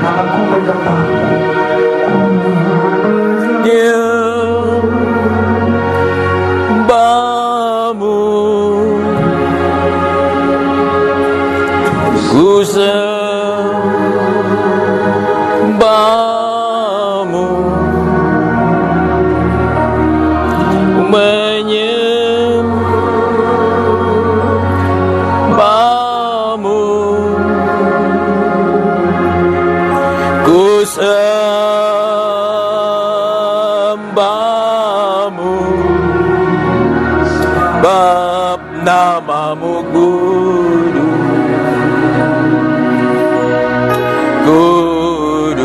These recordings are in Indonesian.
Aku menyembahmu. Nyembahmu, ku sembahmu, menyembahmu, ku sembahmu, bab namamu kudus Tuhan.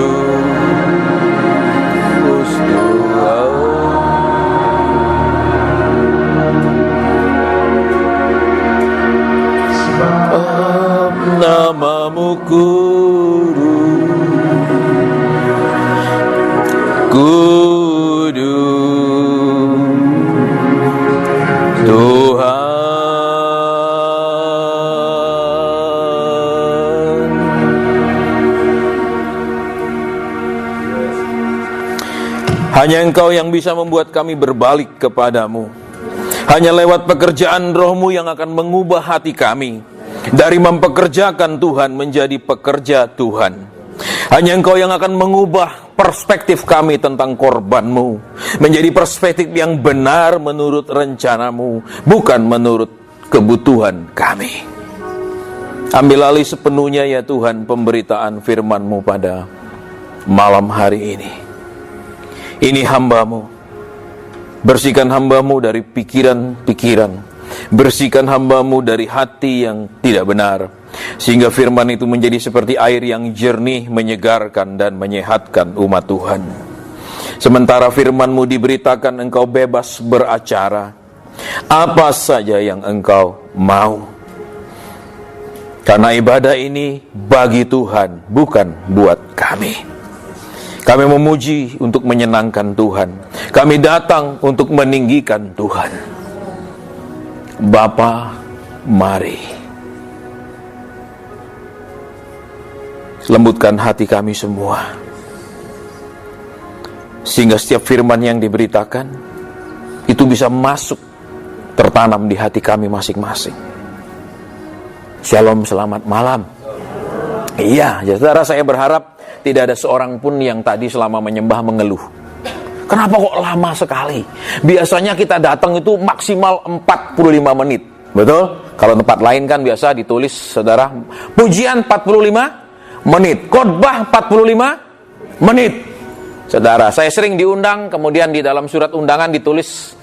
Bab namamu kudus Tuhan. Hanya Engkau yang bisa membuat kami berbalik kepadamu. Hanya lewat pekerjaan Roh-Mu yang akan mengubah hati kami dari mempekerjakan Tuhan menjadi pekerja Tuhan. Hanya Engkau yang akan mengubah perspektif kami tentang korban-Mu menjadi perspektif yang benar menurut rencana-Mu, bukan menurut kebutuhan kami. Ambil alih sepenuhnya ya Tuhan pemberitaan firman-Mu pada malam hari ini. Ini hamba-Mu. Bersihkan hamba-Mu dari pikiran-pikiran. Bersihkan hamba-Mu dari hati yang tidak benar. Sehingga firman itu menjadi seperti air yang jernih, menyegarkan dan menyehatkan umat Tuhan. Sementara firman-Mu diberitakan, Engkau bebas beracara apa saja yang Engkau mau. Karena ibadah ini bagi Tuhan, bukan buat kami. Kami memuji untuk menyenangkan Tuhan. Kami datang untuk meninggikan Tuhan. Bapa, mari lembutkan hati kami semua, sehingga setiap firman yang diberitakan itu bisa masuk, tertanam di hati kami masing-masing. Shalom, selamat malam. Iya, saudara, saya berharap tidak ada seorang pun yang tadi selama menyembah mengeluh. Kenapa kok lama sekali? Biasanya kita datang itu maksimal 45 menit. Betul? Kalau tempat lain kan biasa ditulis, saudara, pujian 45 menit, khotbah 45 menit. Saudara, saya sering diundang, kemudian di dalam surat undangan ditulis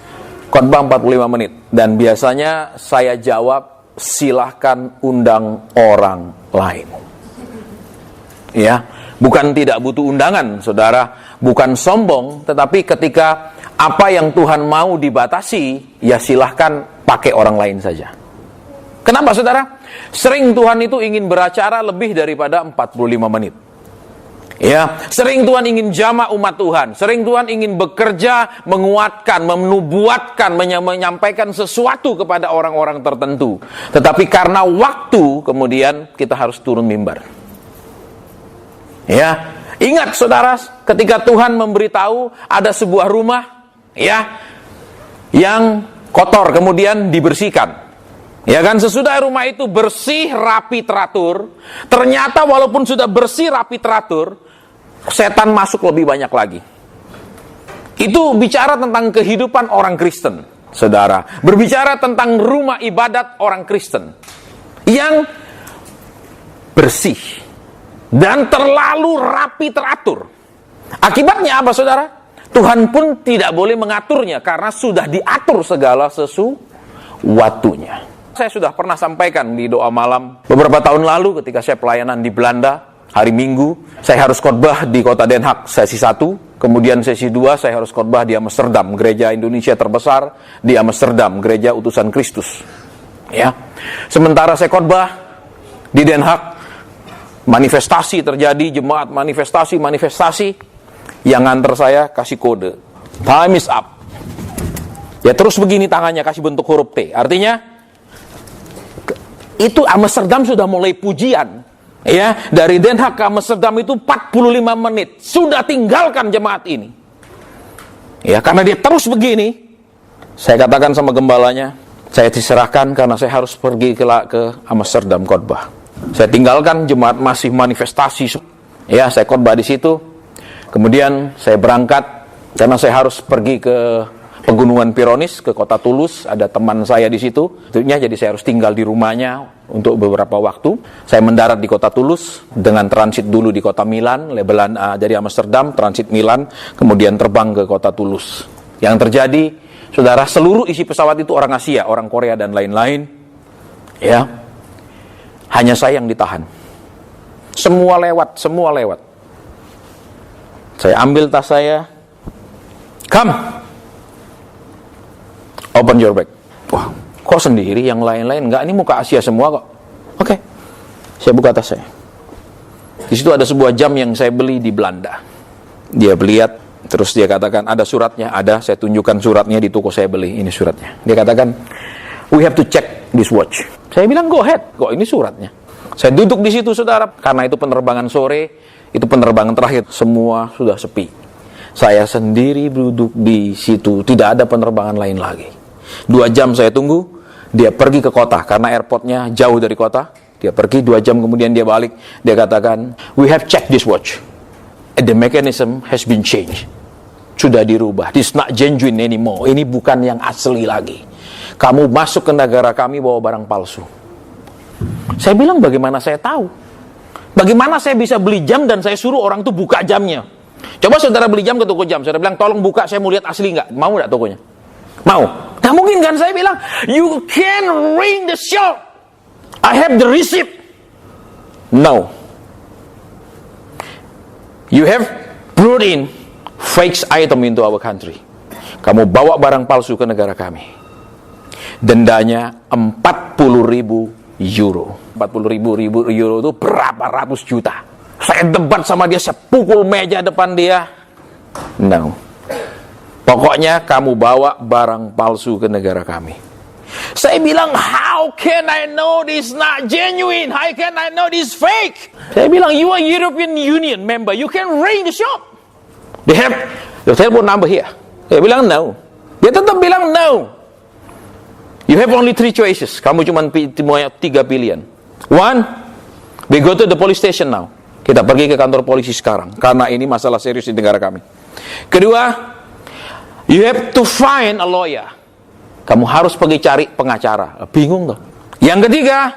khotbah 45 menit. Dan biasanya saya jawab, silahkan undang orang lain. Ya, bukan tidak butuh undangan, saudara, bukan sombong, tetapi ketika apa yang Tuhan mau dibatasi, ya silahkan pakai orang lain saja. Kenapa, saudara? Sering Tuhan itu ingin beracara lebih daripada 45 menit. Ya, sering Tuhan ingin jama umat Tuhan, sering Tuhan ingin bekerja, menguatkan, menubuatkan, menyampaikan sesuatu kepada orang-orang tertentu. Tetapi karena waktu, kemudian kita harus turun mimbar. Ya, ingat saudara, ketika Tuhan memberitahu ada sebuah rumah, ya, yang kotor kemudian dibersihkan. Ya kan, sesudah rumah itu bersih, rapi, teratur, ternyata walaupun sudah bersih, rapi, teratur, setan masuk lebih banyak lagi. Itu bicara tentang kehidupan orang Kristen, saudara. Berbicara tentang rumah ibadat orang Kristen yang bersih dan terlalu rapi teratur. Akibatnya apa, saudara? Tuhan pun tidak boleh mengaturnya karena sudah diatur segala sesuatunya. Saya sudah pernah sampaikan di doa malam beberapa tahun lalu ketika saya pelayanan di Belanda, hari Minggu, saya harus khotbah di kota Den Haag sesi 1, kemudian sesi 2 saya harus khotbah di Amsterdam, gereja Indonesia terbesar di Amsterdam, gereja Utusan Kristus. Ya. Sementara saya khotbah di Den Haag, manifestasi terjadi, jemaat manifestasi, yang nganter saya kasih kode, time is up. Ya terus begini tangannya, kasih bentuk huruf T. Artinya, itu Amsterdam sudah mulai pujian. Ya, dari Den Haag ke Amsterdam itu 45 menit. Sudah tinggalkan jemaat ini. Ya, karena dia terus begini, saya katakan sama gembalanya, saya diserahkan karena saya harus pergi ke Amsterdam khotbah. Saya tinggalkan, jemaat masih manifestasi. Ya, saya khotbah di situ. Kemudian saya berangkat karena saya harus pergi ke Pegunungan Pironis, ke kota Toulouse. Ada teman saya di situ. Tentunya jadi saya harus tinggal di rumahnya untuk beberapa waktu. Saya mendarat di kota Toulouse dengan transit dulu di kota Milan, dari Amsterdam, transit Milan, kemudian terbang ke kota Toulouse. Yang terjadi, saudara, seluruh isi pesawat itu orang Asia, orang Korea dan lain-lain. Ya, hanya saya yang ditahan. Semua lewat. Saya ambil tas saya. Come. Open your bag. Wah, kok sendiri, yang lain-lain enggak, ini muka Asia semua kok. Oke. Saya buka tas saya. Di situ ada sebuah jam yang saya beli di Belanda. Dia lihat, terus dia katakan, ada suratnya, ada, saya tunjukkan suratnya di toko saya beli, ini suratnya. Dia katakan, we have to check this watch. Saya bilang, go ahead, kok ini suratnya. Saya duduk di situ, saudara, karena itu penerbangan sore, itu penerbangan terakhir, semua sudah sepi. Saya sendiri duduk di situ, tidak ada penerbangan lain lagi. 2 jam saya tunggu, dia pergi ke kota, karena airportnya jauh dari kota. Dia pergi, 2 jam kemudian dia balik. Dia katakan, we have checked this watch. And the mechanism has been changed. Sudah dirubah. This not genuine anymore. Ini bukan yang asli lagi. Kamu masuk ke negara kami bawa barang palsu. Saya bilang, bagaimana saya tahu? Bagaimana saya bisa beli jam dan saya suruh orang itu buka jamnya? Coba saudara beli jam ke toko jam. Saudara bilang, tolong buka, saya mau lihat asli nggak? Mau nggak tokonya? Mau. Nah mungkin kan, saya bilang, you can ring the shop. I have the receipt. No. You have brought in fake item into our country. Kamu bawa barang palsu ke negara kami. Dendanya 40.000 euro. 40.000 euro itu berapa ratus juta. Saya debat sama dia, saya pukul meja depan dia. No. Pokoknya kamu bawa barang palsu ke negara kami. Saya bilang, how can I know this not genuine? How can I know this fake? Saya bilang, you are European Union member. You can ring the shop. They have the telephone number here. Saya bilang, no. Dia tetap bilang, no. You have only 3 choices. Kamu cuma punya 3 pilihan. 1, we go to the police station now. Kita pergi ke kantor polisi sekarang. Karena ini masalah serius di negara kami. Kedua, you have to find a lawyer. Kamu harus pergi cari pengacara. Bingung tuh. Yang ketiga,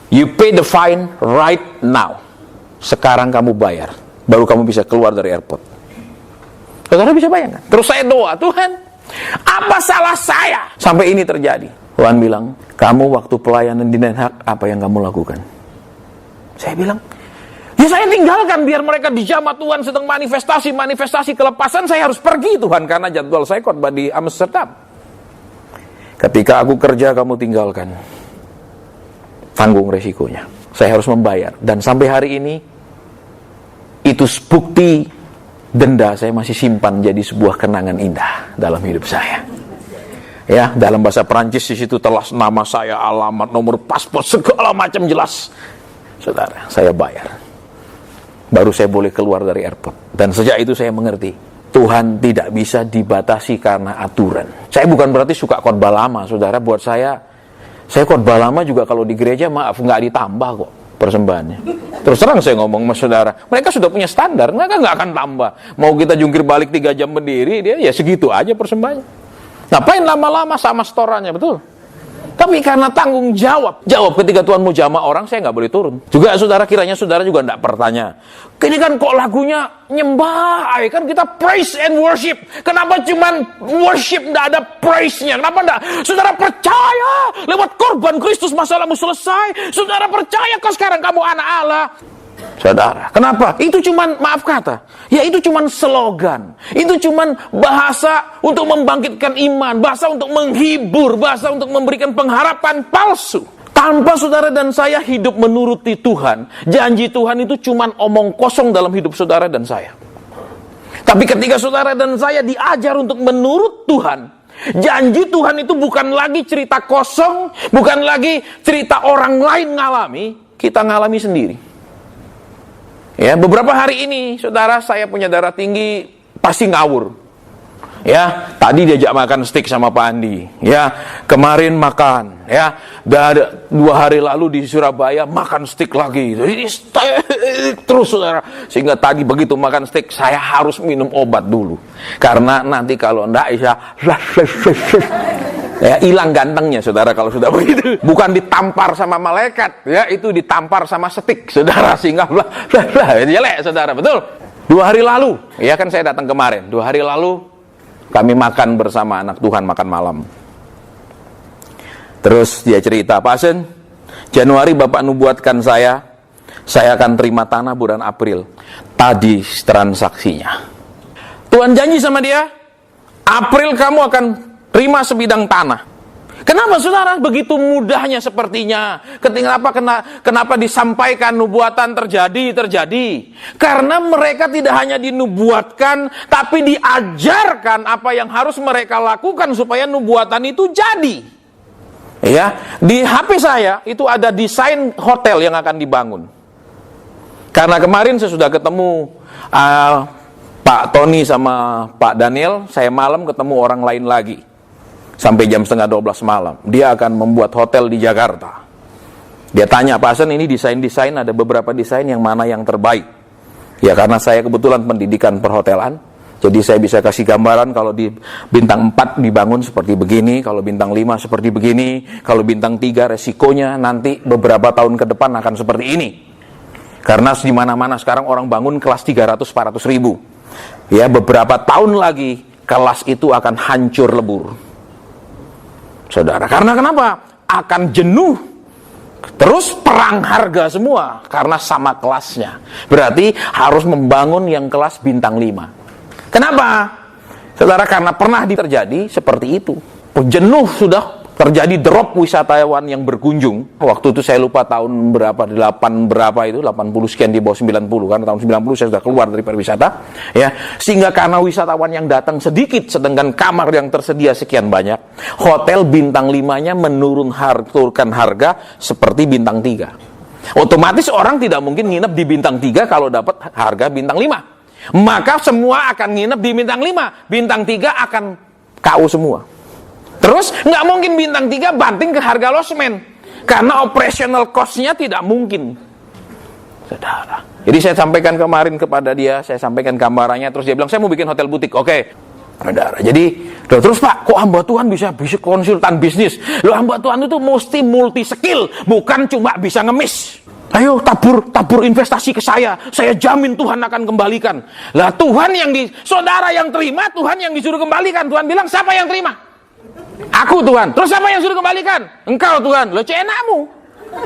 you pay the fine right now. Sekarang kamu bayar. Baru kamu bisa keluar dari airport. Saudara bisa bayangkan? Terus saya doa, Tuhan, apa salah saya sampai ini terjadi? Tuhan bilang, kamu waktu pelayanan di Den Haag, apa yang kamu lakukan? Saya bilang, ya saya tinggalkan biar mereka dijamah Tuhan sedang manifestasi kelepasan. Saya harus pergi Tuhan karena jadwal saya khotbah di Amsterdam. Ketika aku kerja kamu tinggalkan. Tanggung resikonya. Saya harus membayar. Dan sampai hari ini itu bukti denda saya masih simpan jadi sebuah kenangan indah dalam hidup saya. Ya, dalam bahasa Perancis di situ telah nama saya, alamat, nomor paspor, segala macam jelas. Saudara, saya bayar. Baru saya boleh keluar dari airport. Dan sejak itu saya mengerti, Tuhan tidak bisa dibatasi karena aturan. Saya bukan berarti suka khotbah lama, saudara. Buat saya khotbah lama juga kalau di gereja, maaf, nggak ditambah kok persembahannya. Terus terang saya ngomong sama saudara, mereka sudah punya standar, mereka nggak akan tambah. Mau kita jungkir balik 3 jam berdiri, dia ya segitu aja persembahannya. Ngapain lama-lama sama setorannya, betul? Tapi karena tanggung jawab ketika Tuhan mau jamah orang, saya nggak boleh turun. Juga saudara, kiranya saudara juga nggak bertanya, ini kan kok lagunya nyembah, kan kita praise and worship. Kenapa cuman worship, nggak ada praise-nya? Kenapa nggak? Saudara percaya, lewat korban Kristus masalahmu selesai. Saudara percaya kok sekarang kamu anak Allah. Saudara, kenapa? Itu cuman, maaf kata, ya itu cuman slogan. Itu cuman bahasa untuk membangkitkan iman, bahasa untuk menghibur, bahasa untuk memberikan pengharapan palsu. Tanpa saudara dan saya hidup menuruti Tuhan, janji Tuhan itu cuman omong kosong dalam hidup saudara dan saya. Tapi ketika saudara dan saya diajar untuk menurut Tuhan, janji Tuhan itu bukan lagi cerita kosong, bukan lagi cerita orang lain ngalami, kita ngalami sendiri. Ya, beberapa hari ini, saudara, saya punya darah tinggi, pasti ngawur. Ya, tadi diajak makan steak sama Pak Andi. Ya, kemarin makan. Ya, 2 hari lalu di Surabaya makan steak lagi. Jadi steak terus, saudara. Sehingga tadi begitu makan steak, saya harus minum obat dulu. Karena nanti kalau enggak, ya hilang gantengnya, saudara, kalau sudah begitu. Bukan ditampar sama malaikat, ya, itu ditampar sama steak, saudara, sehingga jelek, saudara, betul. 2 hari lalu, ya kan saya datang kemarin. 2 hari lalu kami makan bersama anak Tuhan, makan malam. Terus dia cerita, Pak Sen, Januari Bapak nubuatkan saya akan terima tanah bulan April. Tadi transaksinya. Tuhan janji sama dia, April kamu akan terima sebidang tanah. Kenapa, saudara, begitu mudahnya sepertinya? Kenapa disampaikan nubuatan terjadi? Karena mereka tidak hanya dinubuatkan, tapi diajarkan apa yang harus mereka lakukan supaya nubuatan itu jadi. Ya, di HP saya itu ada desain hotel yang akan dibangun. Karena kemarin saya sudah ketemu Pak Tony sama Pak Daniel, saya malam ketemu orang lain lagi. Sampai jam 11:30 malam. Dia akan membuat hotel di Jakarta. Dia tanya, Pak Hasan, ini desain-desain, ada beberapa desain yang mana yang terbaik. Ya, karena saya kebetulan pendidikan perhotelan, jadi saya bisa kasih gambaran kalau di bintang 4 dibangun seperti begini, kalau bintang 5 seperti begini, kalau bintang 3 resikonya nanti beberapa tahun ke depan akan seperti ini. Karena di mana-mana sekarang orang bangun kelas 300-400 ribu. Ya, beberapa tahun lagi kelas itu akan hancur lebur, saudara. Karena kenapa? Akan jenuh. Terus perang harga semua karena sama kelasnya. Berarti harus membangun yang kelas bintang 5. Kenapa? Saudara, karena pernah terjadi seperti itu. Jenuh sudah terjadi drop wisatawan yang berkunjung. Waktu itu saya lupa tahun berapa, 80 sekian di bawah 90, karena tahun 90 saya sudah keluar dari pariwisata, ya. Sehingga karena wisatawan yang datang sedikit, sedangkan kamar yang tersedia sekian banyak, hotel bintang 5-nya menurunkan harga seperti bintang 3. Otomatis orang tidak mungkin nginep di bintang 3 kalau dapat harga bintang 5. Maka semua akan nginep di bintang 5. Bintang 3 akan KO semua. Terus nggak mungkin bintang 3 banting ke harga losmen, karena operational cost-nya tidak mungkin, saudara. Jadi saya sampaikan kemarin kepada dia, saya sampaikan gambarannya, terus dia bilang, saya mau bikin hotel butik. Oke, saudara. Jadi terus, Pak, kok hamba Tuhan bisa konsultan bisnis? Loh, hamba Tuhan itu mesti multi skill, bukan cuma bisa ngemis. Ayo tabur investasi ke saya jamin Tuhan akan kembalikan. Lah, Tuhan saudara yang terima, Tuhan yang disuruh kembalikan. Tuhan bilang, siapa yang terima? Aku, Tuhan. Terus siapa yang suruh kembalikan? Engkau, Tuhan. Lo enakmu.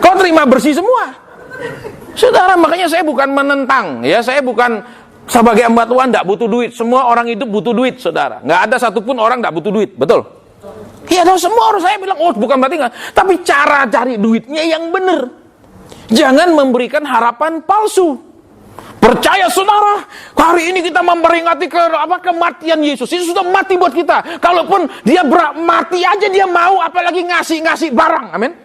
Kau terima bersih semua. Saudara, makanya saya bukan menentang, ya, saya bukan sebagai hamba Tuhan tidak butuh duit. Semua orang hidup butuh duit, saudara. Nggak ada satupun orang tidak butuh duit, betul? Iya, semua orang. Saya bilang, bukan berarti nggak. Tapi cara cari duitnya yang benar. Jangan memberikan harapan palsu. Percaya, saudara, hari ini kita memperingati kematian Yesus. Yesus sudah mati buat kita. Kalaupun dia mati aja dia mau, apalagi ngasih barang. Amin.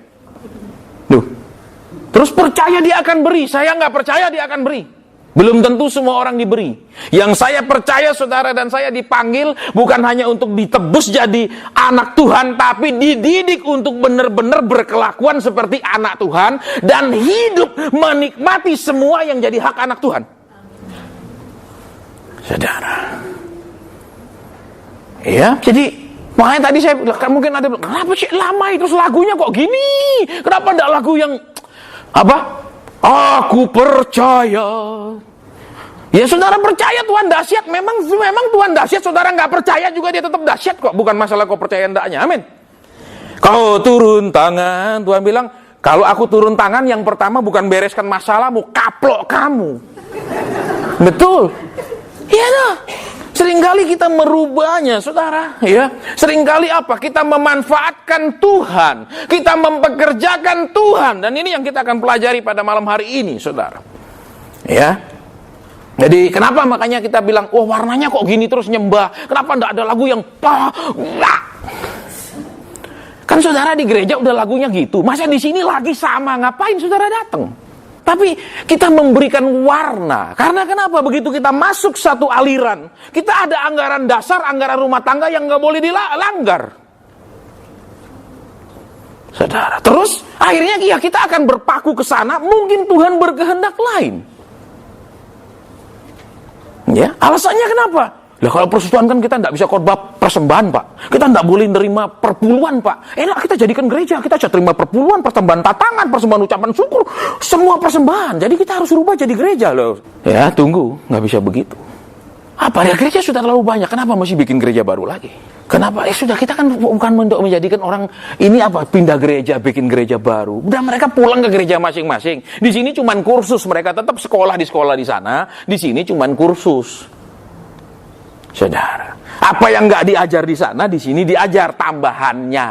Terus percaya dia akan beri. Saya nggak percaya dia akan beri. Belum tentu semua orang diberi. Yang saya percaya, saudara dan saya dipanggil bukan hanya untuk ditebus jadi anak Tuhan, tapi dididik untuk benar-benar berkelakuan seperti anak Tuhan dan hidup menikmati semua yang jadi hak anak Tuhan. Saudara. Ya, jadi makanya tadi saya mungkin ada, kenapa sih lama itu lagunya kok gini? Kenapa enggak lagu yang Aku percaya. Ya, saudara percaya Tuhan dahsyat. Memang Tuhan dahsyat. Saudara nggak percaya juga dia tetap dahsyat kok. Bukan masalah kau percaya enggaknya. Amin. Kau turun tangan. Tuhan bilang, kalau aku turun tangan, yang pertama bukan bereskan masalahmu, kaplok kamu. Betul. Iya dah. Seringkali kita merubahnya, saudara. Ya, seringkali kita memanfaatkan Tuhan, kita mempekerjakan Tuhan, dan ini yang kita akan pelajari pada malam hari ini, saudara. Ya. Jadi kenapa makanya kita bilang, warnanya kok gini terus nyembah? Kenapa enggak ada lagu yang Kan saudara di gereja udah lagunya gitu. Masa di sini lagi sama? Ngapain saudara datang? Tapi kita memberikan warna. Karena kenapa? Begitu kita masuk satu aliran, kita ada anggaran dasar, anggaran rumah tangga yang nggak boleh dilanggar. Saudara, terus akhirnya ya kita akan berpaku ke sana, mungkin Tuhan berkehendak lain. Ya, alasannya kenapa? Lah kalau persekutuan kan kita tidak bisa khotbah persembahan, Pak. Kita tidak boleh nerima perpuluhan, Pak. Enak kita jadikan gereja, kita bisa terima perpuluhan, persembahan tatangan, persembahan ucapan syukur, semua persembahan. Jadi kita harus rubah jadi gereja loh. Ya, tunggu, nggak bisa begitu. Apa ya, gereja sudah terlalu banyak, kenapa masih bikin gereja baru lagi? Kenapa? Sudah, kita kan bukan untuk menjadikan orang ini pindah gereja, bikin gereja baru. Udah mereka pulang ke gereja masing-masing. Di sini cuman kursus, mereka tetap sekolah di sana, di sini cuman kursus. Saudara, apa yang nggak diajar di sana, di sini diajar tambahannya.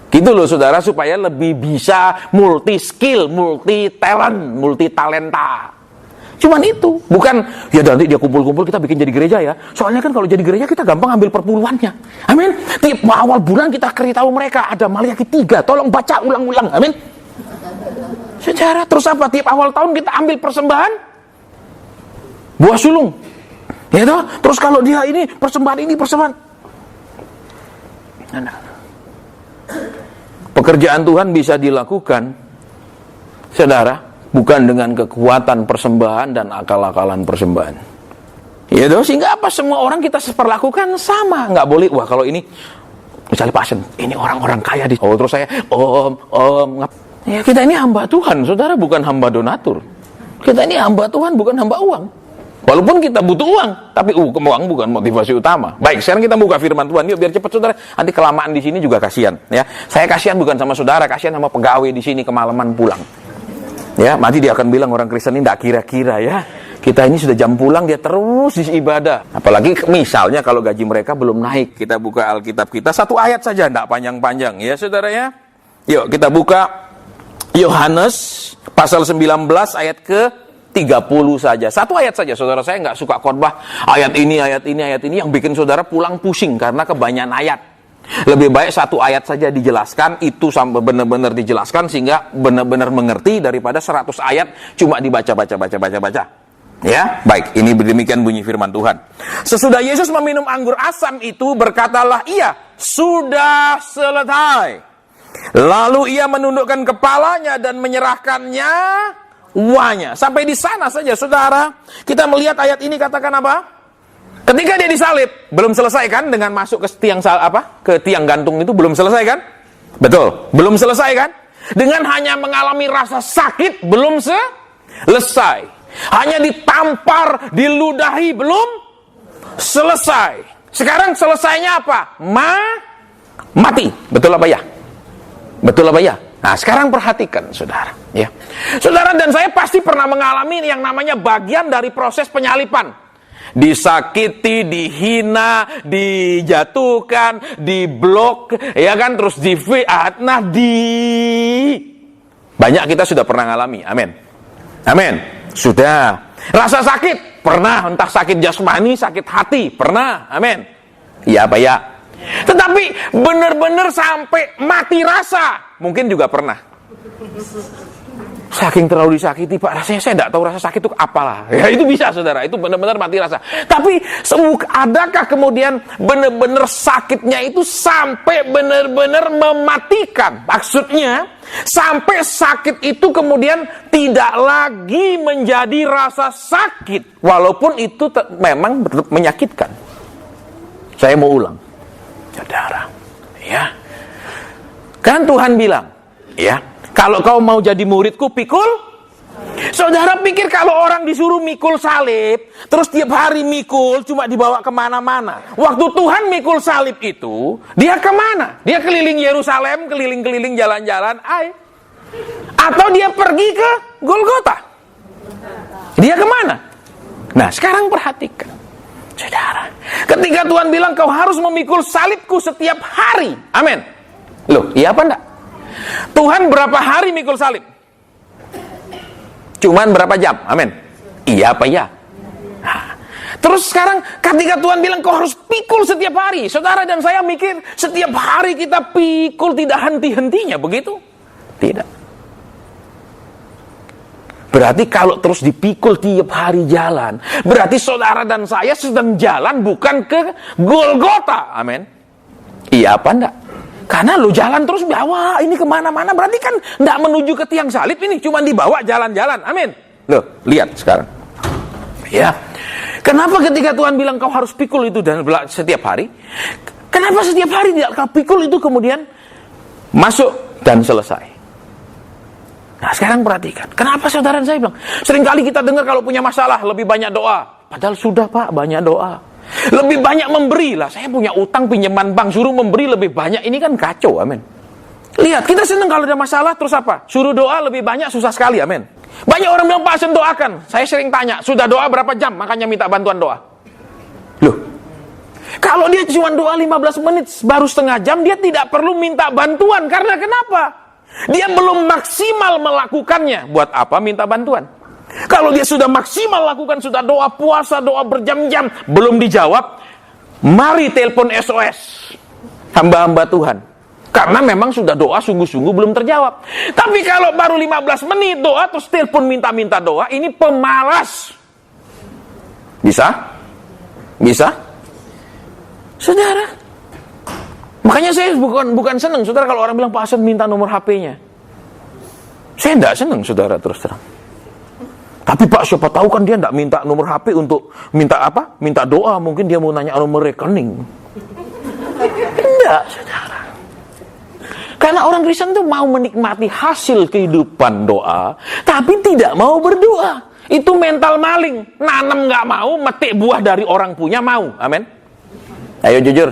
Gitu loh saudara, supaya lebih bisa multi skill, multi talent, multi talenta. Cuman itu, bukan ya nanti dia kumpul-kumpul kita bikin jadi gereja ya. Soalnya kan kalau jadi gereja kita gampang ambil perpuluhannya. Amin. Tiap awal bulan kita beritahu mereka ada Maliaki 3, tolong baca ulang-ulang. Amin. Saudara, terus apa? Tiap awal tahun kita ambil persembahan buah sulung. Ya toh? Terus kalau dia ini persembahan. Nah. Pekerjaan Tuhan bisa dilakukan, saudara, bukan dengan kekuatan persembahan dan akal-akalan persembahan. Ya toh? Sehingga apa? Semua orang kita perlakukan sama. Nggak boleh, wah kalau ini, misalnya pasien, ini orang-orang kaya di... Oh, terus saya, ya kita ini hamba Tuhan, saudara, bukan hamba donatur. Kita ini hamba Tuhan, bukan hamba uang. Walaupun kita butuh uang, tapi uang bukan motivasi utama. Baik, sekarang kita buka firman Tuhan. Yuk biar cepat saudara. Nanti kelamaan di sini juga kasihan. Ya, saya kasihan bukan sama saudara, kasihan sama pegawai di sini kemalaman pulang. Ya, nanti dia akan bilang orang Kristen ini tidak kira-kira ya. Kita ini sudah jam pulang dia terus di ibadah. Apalagi misalnya kalau gaji mereka belum naik. Kita buka Alkitab kita satu ayat saja, tidak panjang-panjang ya saudara ya. Yuk kita buka Yohanes pasal 19 ayat ke 30 saja. Satu ayat saja, saudara. Saya nggak suka khotbah ayat ini yang bikin saudara pulang pusing karena kebanyakan ayat. Lebih baik satu ayat saja dijelaskan, itu sampai benar-benar dijelaskan sehingga benar-benar mengerti daripada 100 ayat cuma dibaca. Ya, baik. Ini demikian bunyi firman Tuhan. Sesudah Yesus meminum anggur asam itu, berkatalah ia, sudah selesai. Lalu ia menundukkan kepalanya dan menyerahkannya uangnya. Sampai di sana saja, saudara. Kita melihat ayat ini katakan apa? Ketika dia disalib, belum selesai kan dengan masuk ke tiang gantung itu belum selesai kan? Betul, belum selesai kan? Dengan hanya mengalami rasa sakit belum selesai. Hanya ditampar, diludahi belum selesai. Sekarang selesainya apa? Mati. Betul apa ya? Betul apa ya? Nah, sekarang perhatikan, saudara. Ya, saudara dan saya pasti pernah mengalami yang namanya bagian dari proses penyalipan. Disakiti, dihina, dijatuhkan, diblok, ya kan, terus banyak kita sudah pernah mengalami. Amin. Amin. Sudah. Rasa sakit pernah, entah sakit jasmani, sakit hati pernah. Amin. Iya apa ya? Tetapi benar-benar sampai mati rasa mungkin juga pernah. Saking terlalu disakiti, Pak, rasanya saya tidak tahu rasa sakit itu apalah. Ya itu bisa, saudara, itu benar-benar mati rasa. Tapi adakah kemudian benar-benar sakitnya itu sampai benar-benar mematikan? Maksudnya sampai sakit itu kemudian tidak lagi menjadi rasa sakit, walaupun itu memang menyakitkan. Saya mau ulang, saudara, ya. Kan Tuhan bilang, ya, kalau kau mau jadi muridku, pikul. Saudara pikir kalau orang disuruh mikul salib, terus tiap hari mikul, cuma dibawa kemana-mana. Waktu Tuhan mikul salib itu, dia kemana? Dia keliling Yerusalem, keliling-keliling jalan-jalan, atau dia pergi ke Golgota? Dia kemana? Nah, sekarang perhatikan, saudara. Ketika Tuhan bilang, kau harus memikul salibku setiap hari. Amin. Loh, iya apa enggak? Tuhan berapa hari mikul salib? Cuman berapa jam? Amin. Iya apa ya? Nah, terus sekarang ketika Tuhan bilang kau harus pikul setiap hari, saudara dan saya mikir setiap hari kita pikul tidak henti-hentinya, begitu? Tidak. Berarti kalau terus dipikul tiap hari jalan, berarti saudara dan saya sedang jalan bukan ke Golgota. Amin. Iya apa enggak? Karena lo jalan terus bawa ini kemana-mana, berarti kan enggak menuju ke tiang salib, ini cuma dibawa jalan-jalan. Amin. Loh, lihat sekarang. Ya. Kenapa ketika Tuhan bilang kau harus pikul itu dan setiap hari? Kenapa setiap hari tidak kau pikul itu kemudian masuk dan selesai? Nah, sekarang perhatikan. Kenapa saudara saya bilang? Seringkali kita dengar kalau punya masalah lebih banyak doa. Padahal sudah Pak, banyak doa. Lebih banyak memberi lah. Saya punya utang pinjaman bank, suruh memberi lebih banyak. Ini kan kacau, amin. Lihat, kita senang kalau ada masalah, terus apa? Suruh doa lebih banyak, susah sekali, amin. Banyak orang bilang, Pak, saya doakan. Saya sering tanya, sudah doa berapa jam? Makanya minta bantuan doa. Loh, kalau dia cuma doa 15 menit, baru setengah jam, dia tidak perlu minta bantuan. Karena kenapa? Dia belum maksimal melakukannya. Buat apa minta bantuan? Kalau dia sudah maksimal lakukan, sudah doa puasa, doa berjam-jam, belum dijawab, mari telepon SOS hamba-hamba Tuhan. Karena memang sudah doa sungguh-sungguh belum terjawab. Tapi kalau baru 15 menit doa, terus telepon minta-minta doa, ini pemalas. Bisa? Bisa? Saudara, makanya saya bukan senang, saudara, kalau orang bilang Pak Hasan minta nomor HP-nya. Saya tidak senang, saudara, terus terang. Tapi Pak, siapa tahu kan dia tidak minta nomor HP untuk minta apa? Minta doa, mungkin dia mau nanya nomor rekening. Tidak, saudara. Karena orang Kristen itu mau menikmati hasil kehidupan doa, tapi tidak mau berdoa. Itu mental maling. Nanam nggak mau, metik buah dari orang punya mau. Amin. Ayo jujur.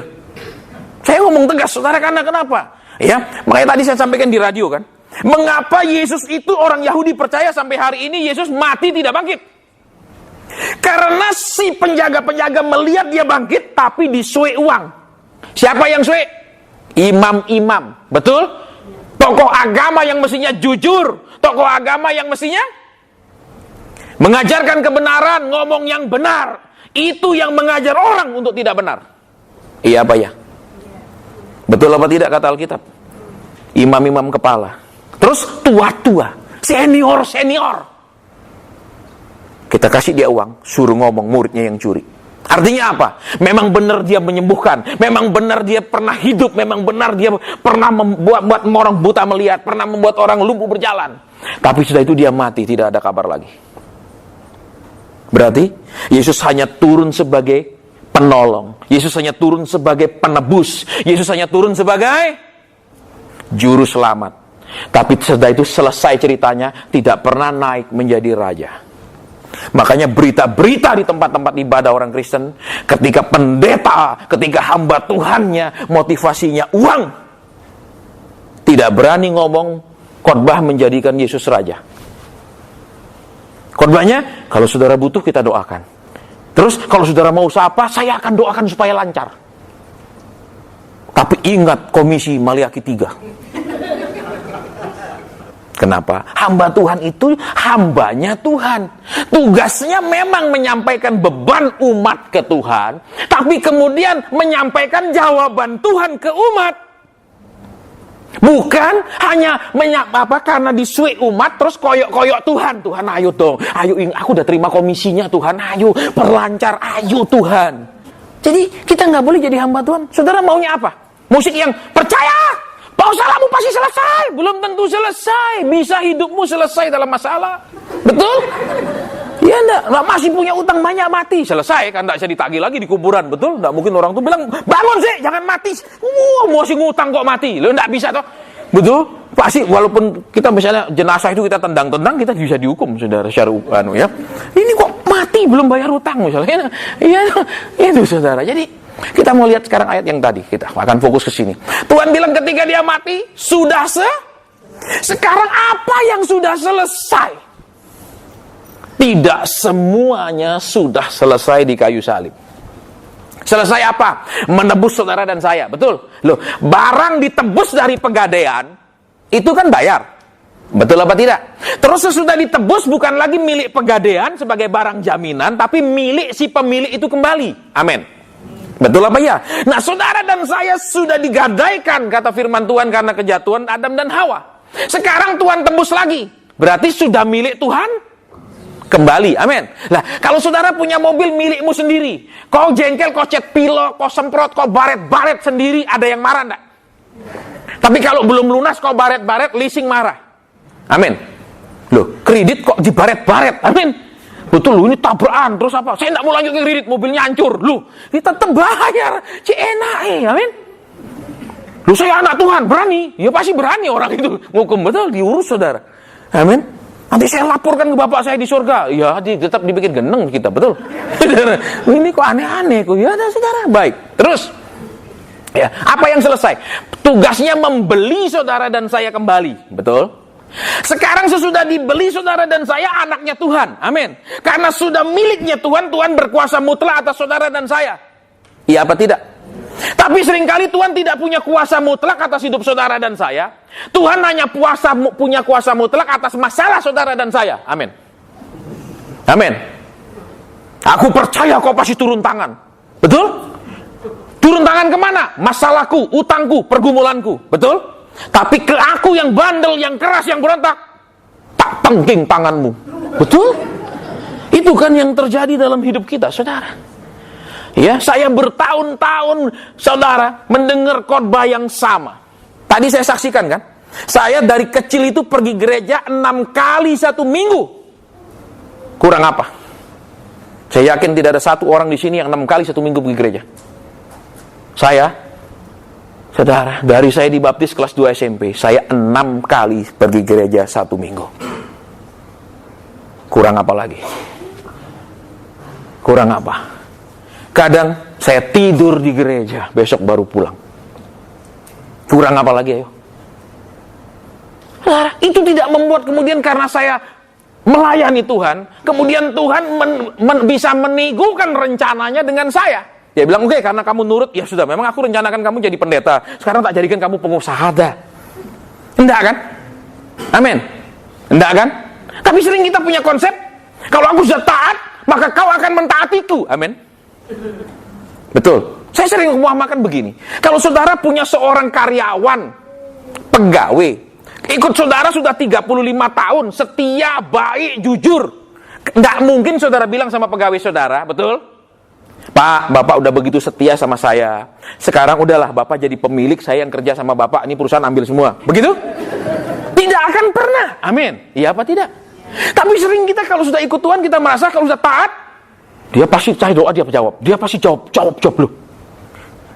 Saya ngomong tegas, saudara, karena kenapa? Ya, makanya tadi saya sampaikan di radio kan. Mengapa Yesus itu orang Yahudi percaya sampai hari ini Yesus mati tidak bangkit? Karena si penjaga-penjaga melihat dia bangkit, tapi disuai uang. Siapa yang suai? Imam-imam. Betul? Tokoh agama yang mestinya jujur, tokoh agama yang mestinya mengajarkan kebenaran, ngomong yang benar, itu yang mengajar orang untuk tidak benar. Iya apa ya? Betul apa tidak kata Alkitab? Imam-imam kepala. Terus tua-tua, senior-senior. Kita kasih dia uang, suruh ngomong, muridnya yang curi. Artinya apa? Memang benar dia menyembuhkan, memang benar dia pernah hidup, memang benar dia pernah membuat orang buta melihat, pernah membuat orang lumpuh berjalan. Tapi sudah itu dia mati, tidak ada kabar lagi. Berarti Yesus hanya turun sebagai penolong. Yesus hanya turun sebagai penebus. Yesus hanya turun sebagai juru selamat. Tapi setelah itu selesai ceritanya, tidak pernah naik menjadi raja. Makanya berita-berita di tempat-tempat ibadah orang Kristen, ketika pendeta, ketika hamba Tuhannya, motivasinya uang, tidak berani ngomong khotbah menjadikan Yesus raja. Khotbahnya, kalau saudara butuh kita doakan. Terus kalau saudara mau usaha apa, saya akan doakan supaya lancar. Tapi ingat komisi Maliaki 3. Kenapa? Hamba Tuhan itu hambanya Tuhan. Tugasnya memang menyampaikan beban umat ke Tuhan, tapi kemudian menyampaikan jawaban Tuhan ke umat. Bukan hanya karena disuai umat terus koyok-koyok Tuhan. Tuhan ayo dong, ayo aku udah terima komisinya Tuhan, ayo perlancar, ayo Tuhan. Jadi kita nggak boleh jadi hamba Tuhan. Saudara maunya apa? Musik yang percaya, masalahmu pasti selesai. Belum tentu selesai. Bisa hidupmu selesai dalam masalah. Betul? Ya enggak. Masih punya utang banyak, mati. Selesai kan, enggak bisa ditagih lagi di kuburan. Betul? Enggak mungkin orang tuh bilang, bangun sih, jangan mati. Masih ngutang kok mati. Lo enggak bisa toh. Betul? Pasti walaupun kita misalnya jenazah itu kita tendang-tendang, kita bisa dihukum, saudara, secara ya. Ini kok mati belum bayar utang misalnya. Iya, itu saudara. Jadi kita mau lihat sekarang ayat yang tadi, kita akan fokus ke sini. Tuhan bilang ketika dia mati, sudah sekarang apa yang sudah selesai? Tidak semuanya sudah selesai di kayu salib. Selesai apa? Menebus saudara dan saya, betul? Loh, barang ditebus dari pegadaian, itu kan bayar. Betul apa tidak? Terus sesudah ditebus bukan lagi milik pegadaian sebagai barang jaminan, tapi milik si pemilik itu kembali. Amin. Betul apa ya? Nah, saudara dan saya sudah digadaikan, kata firman Tuhan, karena kejatuhan Adam dan Hawa. Sekarang Tuhan tebus lagi. Berarti sudah milik Tuhan kembali. Amin. Nah, kalau saudara punya mobil milikmu sendiri, kau jengkel, kau cet pilok, kau semprot, kau baret-baret sendiri, ada yang marah enggak? Tapi kalau belum lunas kau baret-baret, leasing marah. Amin. Loh, kredit kok dibaret-baret. Amin. Betul, lu ini tabrakan, terus apa? Saya enggak mau lanjut ke kredit, mobilnya hancur. Lu, ini tetap bayar. Enak amin. Lu saya anak Tuhan, berani. Ya pasti berani orang itu. Ngukum betul, diurus saudara. Amin. Nanti saya laporkan ke bapak saya di surga. Ya, tetap dibikin geneng kita, betul. Ini kok aneh-aneh kok. Ya, saudara. Baik. Terus, ya, apa yang selesai? Tugasnya membeli saudara dan saya kembali, betul? Sekarang sesudah dibeli saudara dan saya anaknya Tuhan. Amin. Karena sudah miliknya Tuhan, Tuhan berkuasa mutlak atas saudara dan saya. Iya apa tidak? Tapi seringkali Tuhan tidak punya kuasa mutlak atas hidup saudara dan saya. Tuhan hanya punya kuasa mutlak atas masalah saudara dan saya. Amin. Amin. Aku percaya kau pasti turun tangan. Betul? Turun tangan kemana? Masalahku, utangku, pergumulanku. Betul? Tapi ke aku yang bandel, yang keras, yang berontak, tak tengking tanganmu. Betul? Itu kan yang terjadi dalam hidup kita, saudara. Ya, saya bertahun-tahun, saudara, mendengar khotbah yang sama. Tadi saya saksikan kan, saya dari kecil itu pergi gereja 6 kali 1 minggu. Kurang apa? Saya yakin tidak ada satu orang di sini yang 6 kali 1 minggu pergi gereja. Saya, saudara, dari saya dibaptis kelas 2 SMP, saya 6 kali pergi gereja 1 minggu. Kurang apa lagi? Kurang apa? Kadang saya tidur di gereja, besok baru pulang. Kurang apa lagi ayo? Nah, itu tidak membuat kemudian karena saya melayani Tuhan, kemudian Tuhan bisa meneguhkan rencananya dengan saya. Dia bilang, oke, karena kamu nurut, ya sudah, memang aku rencanakan kamu jadi pendeta. Sekarang tak jadikan kamu pengusaha dah. Enggak kan? Amin. Enggak kan? Tapi sering kita punya konsep, kalau aku sudah taat, maka kau akan mentaatiku. Amin. Betul. Saya sering mengumpamakan begini. Kalau saudara punya seorang karyawan, pegawai, ikut saudara sudah 35 tahun, setia, baik, jujur. Nggak mungkin saudara bilang sama pegawai saudara, betul? Pak, Bapak udah begitu setia sama saya. Sekarang udahlah, Bapak jadi pemilik, saya yang kerja sama Bapak, ini perusahaan ambil semua. Begitu? Tidak akan pernah. Amin. Iya apa tidak? Tapi sering kita kalau sudah ikut Tuhan, kita merasa kalau sudah taat, dia pasti cari doa, dia jawab. Dia pasti jawab loh.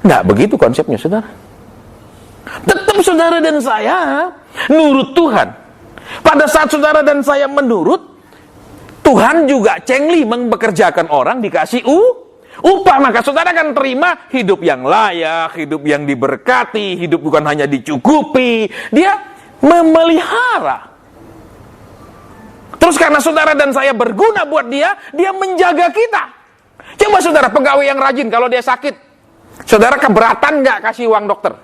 Nggak begitu konsepnya, saudara. Tetap saudara dan saya nurut Tuhan. Pada saat saudara dan saya menurut, Tuhan juga cengli mempekerjakan orang, dikasih upah. Maka saudara akan terima hidup yang layak, hidup yang diberkati, hidup bukan hanya dicukupi. Dia memelihara. Terus karena saudara dan saya berguna buat dia menjaga kita. Coba saudara, pegawai yang rajin, kalau dia sakit, saudara keberatan nggak kasih uang dokter?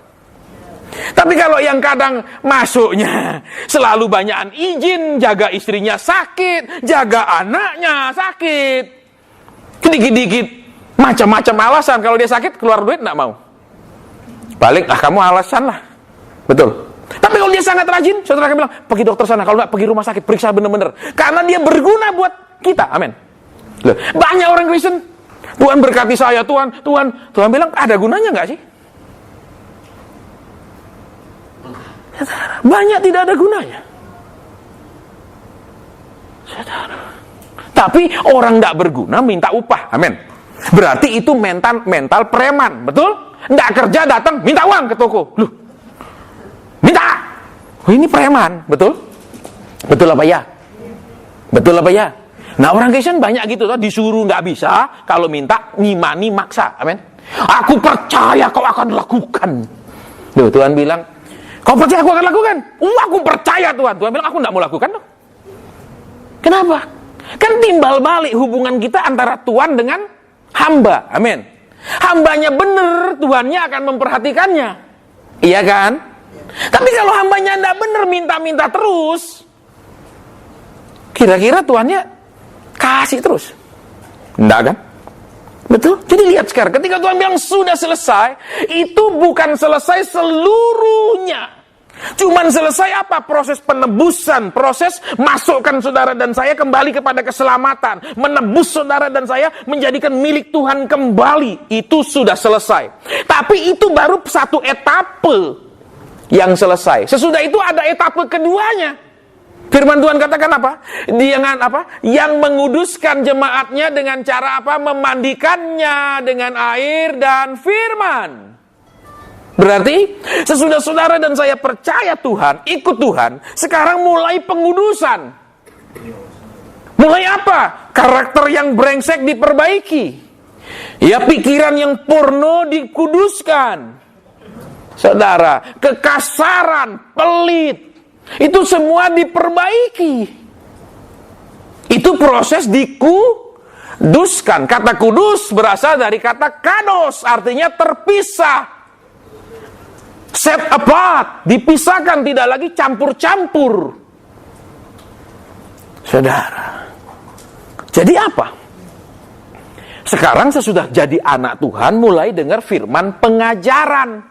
Tapi kalau yang kadang masuknya selalu banyakan izin, jaga istrinya sakit, jaga anaknya sakit, dikit-dikit macam-macam alasan. Kalau dia sakit, keluar duit nggak mau. Balik, kamu alasan lah. Betul. Tapi kalau dia sangat rajin, saudara akan bilang, pergi dokter sana, kalau nggak pergi rumah sakit, periksa bener-bener. Karena dia berguna buat kita, amin. Loh, banyak orang Kristen, Tuhan berkati saya, Tuhan bilang, ada gunanya nggak sih? Banyak tidak ada gunanya. Saudara. Tapi orang nggak berguna minta upah, amin. Berarti itu mental preman, betul? Nggak kerja datang minta uang ke toko, loh. Minta. Oh, ini preman, betul? Betul apa ya? Betul apa ya? Nah, orang Kristen banyak gitu, disuruh nggak bisa, kalau minta ngimani maksa, amin. Aku percaya kau akan lakukan. Loh, Tuhan bilang, kau percaya aku akan lakukan? Aku percaya Tuhan. Tuhan bilang, aku nggak mau lakukan loh. Kenapa? Kan timbal balik hubungan kita antara Tuhan dengan hamba, amin. Hambanya benar, Tuhannya akan memperhatikannya. Iya kan? Tapi kalau hambanya tidak benar, minta-minta terus, kira-kira Tuhannya kasih terus? Enggak kan? Betul? Jadi lihat sekarang, ketika Tuhan bilang sudah selesai, itu bukan selesai seluruhnya. Cuman selesai apa? Proses penebusan, proses masukkan saudara dan saya kembali kepada keselamatan, menebus saudara dan saya menjadikan milik Tuhan kembali. Itu sudah selesai. Tapi itu baru satu etape yang selesai. Sesudah itu ada etape keduanya. Firman Tuhan katakan apa? Dengan apa? Yang menguduskan jemaatnya dengan cara apa? Memandikannya dengan air dan firman. Berarti sesudah saudara dan saya percaya Tuhan, ikut Tuhan, sekarang mulai pengudusan. Mulai apa? Karakter yang brengsek diperbaiki. Ya, pikiran yang porno dikuduskan. Saudara, kekasaran, pelit, itu semua diperbaiki. Itu proses dikuduskan. Kata kudus berasal dari kata kados, artinya terpisah. Set apart, dipisahkan, tidak lagi campur-campur. Saudara, jadi apa? Sekarang sesudah jadi anak Tuhan, mulai dengar firman pengajaran.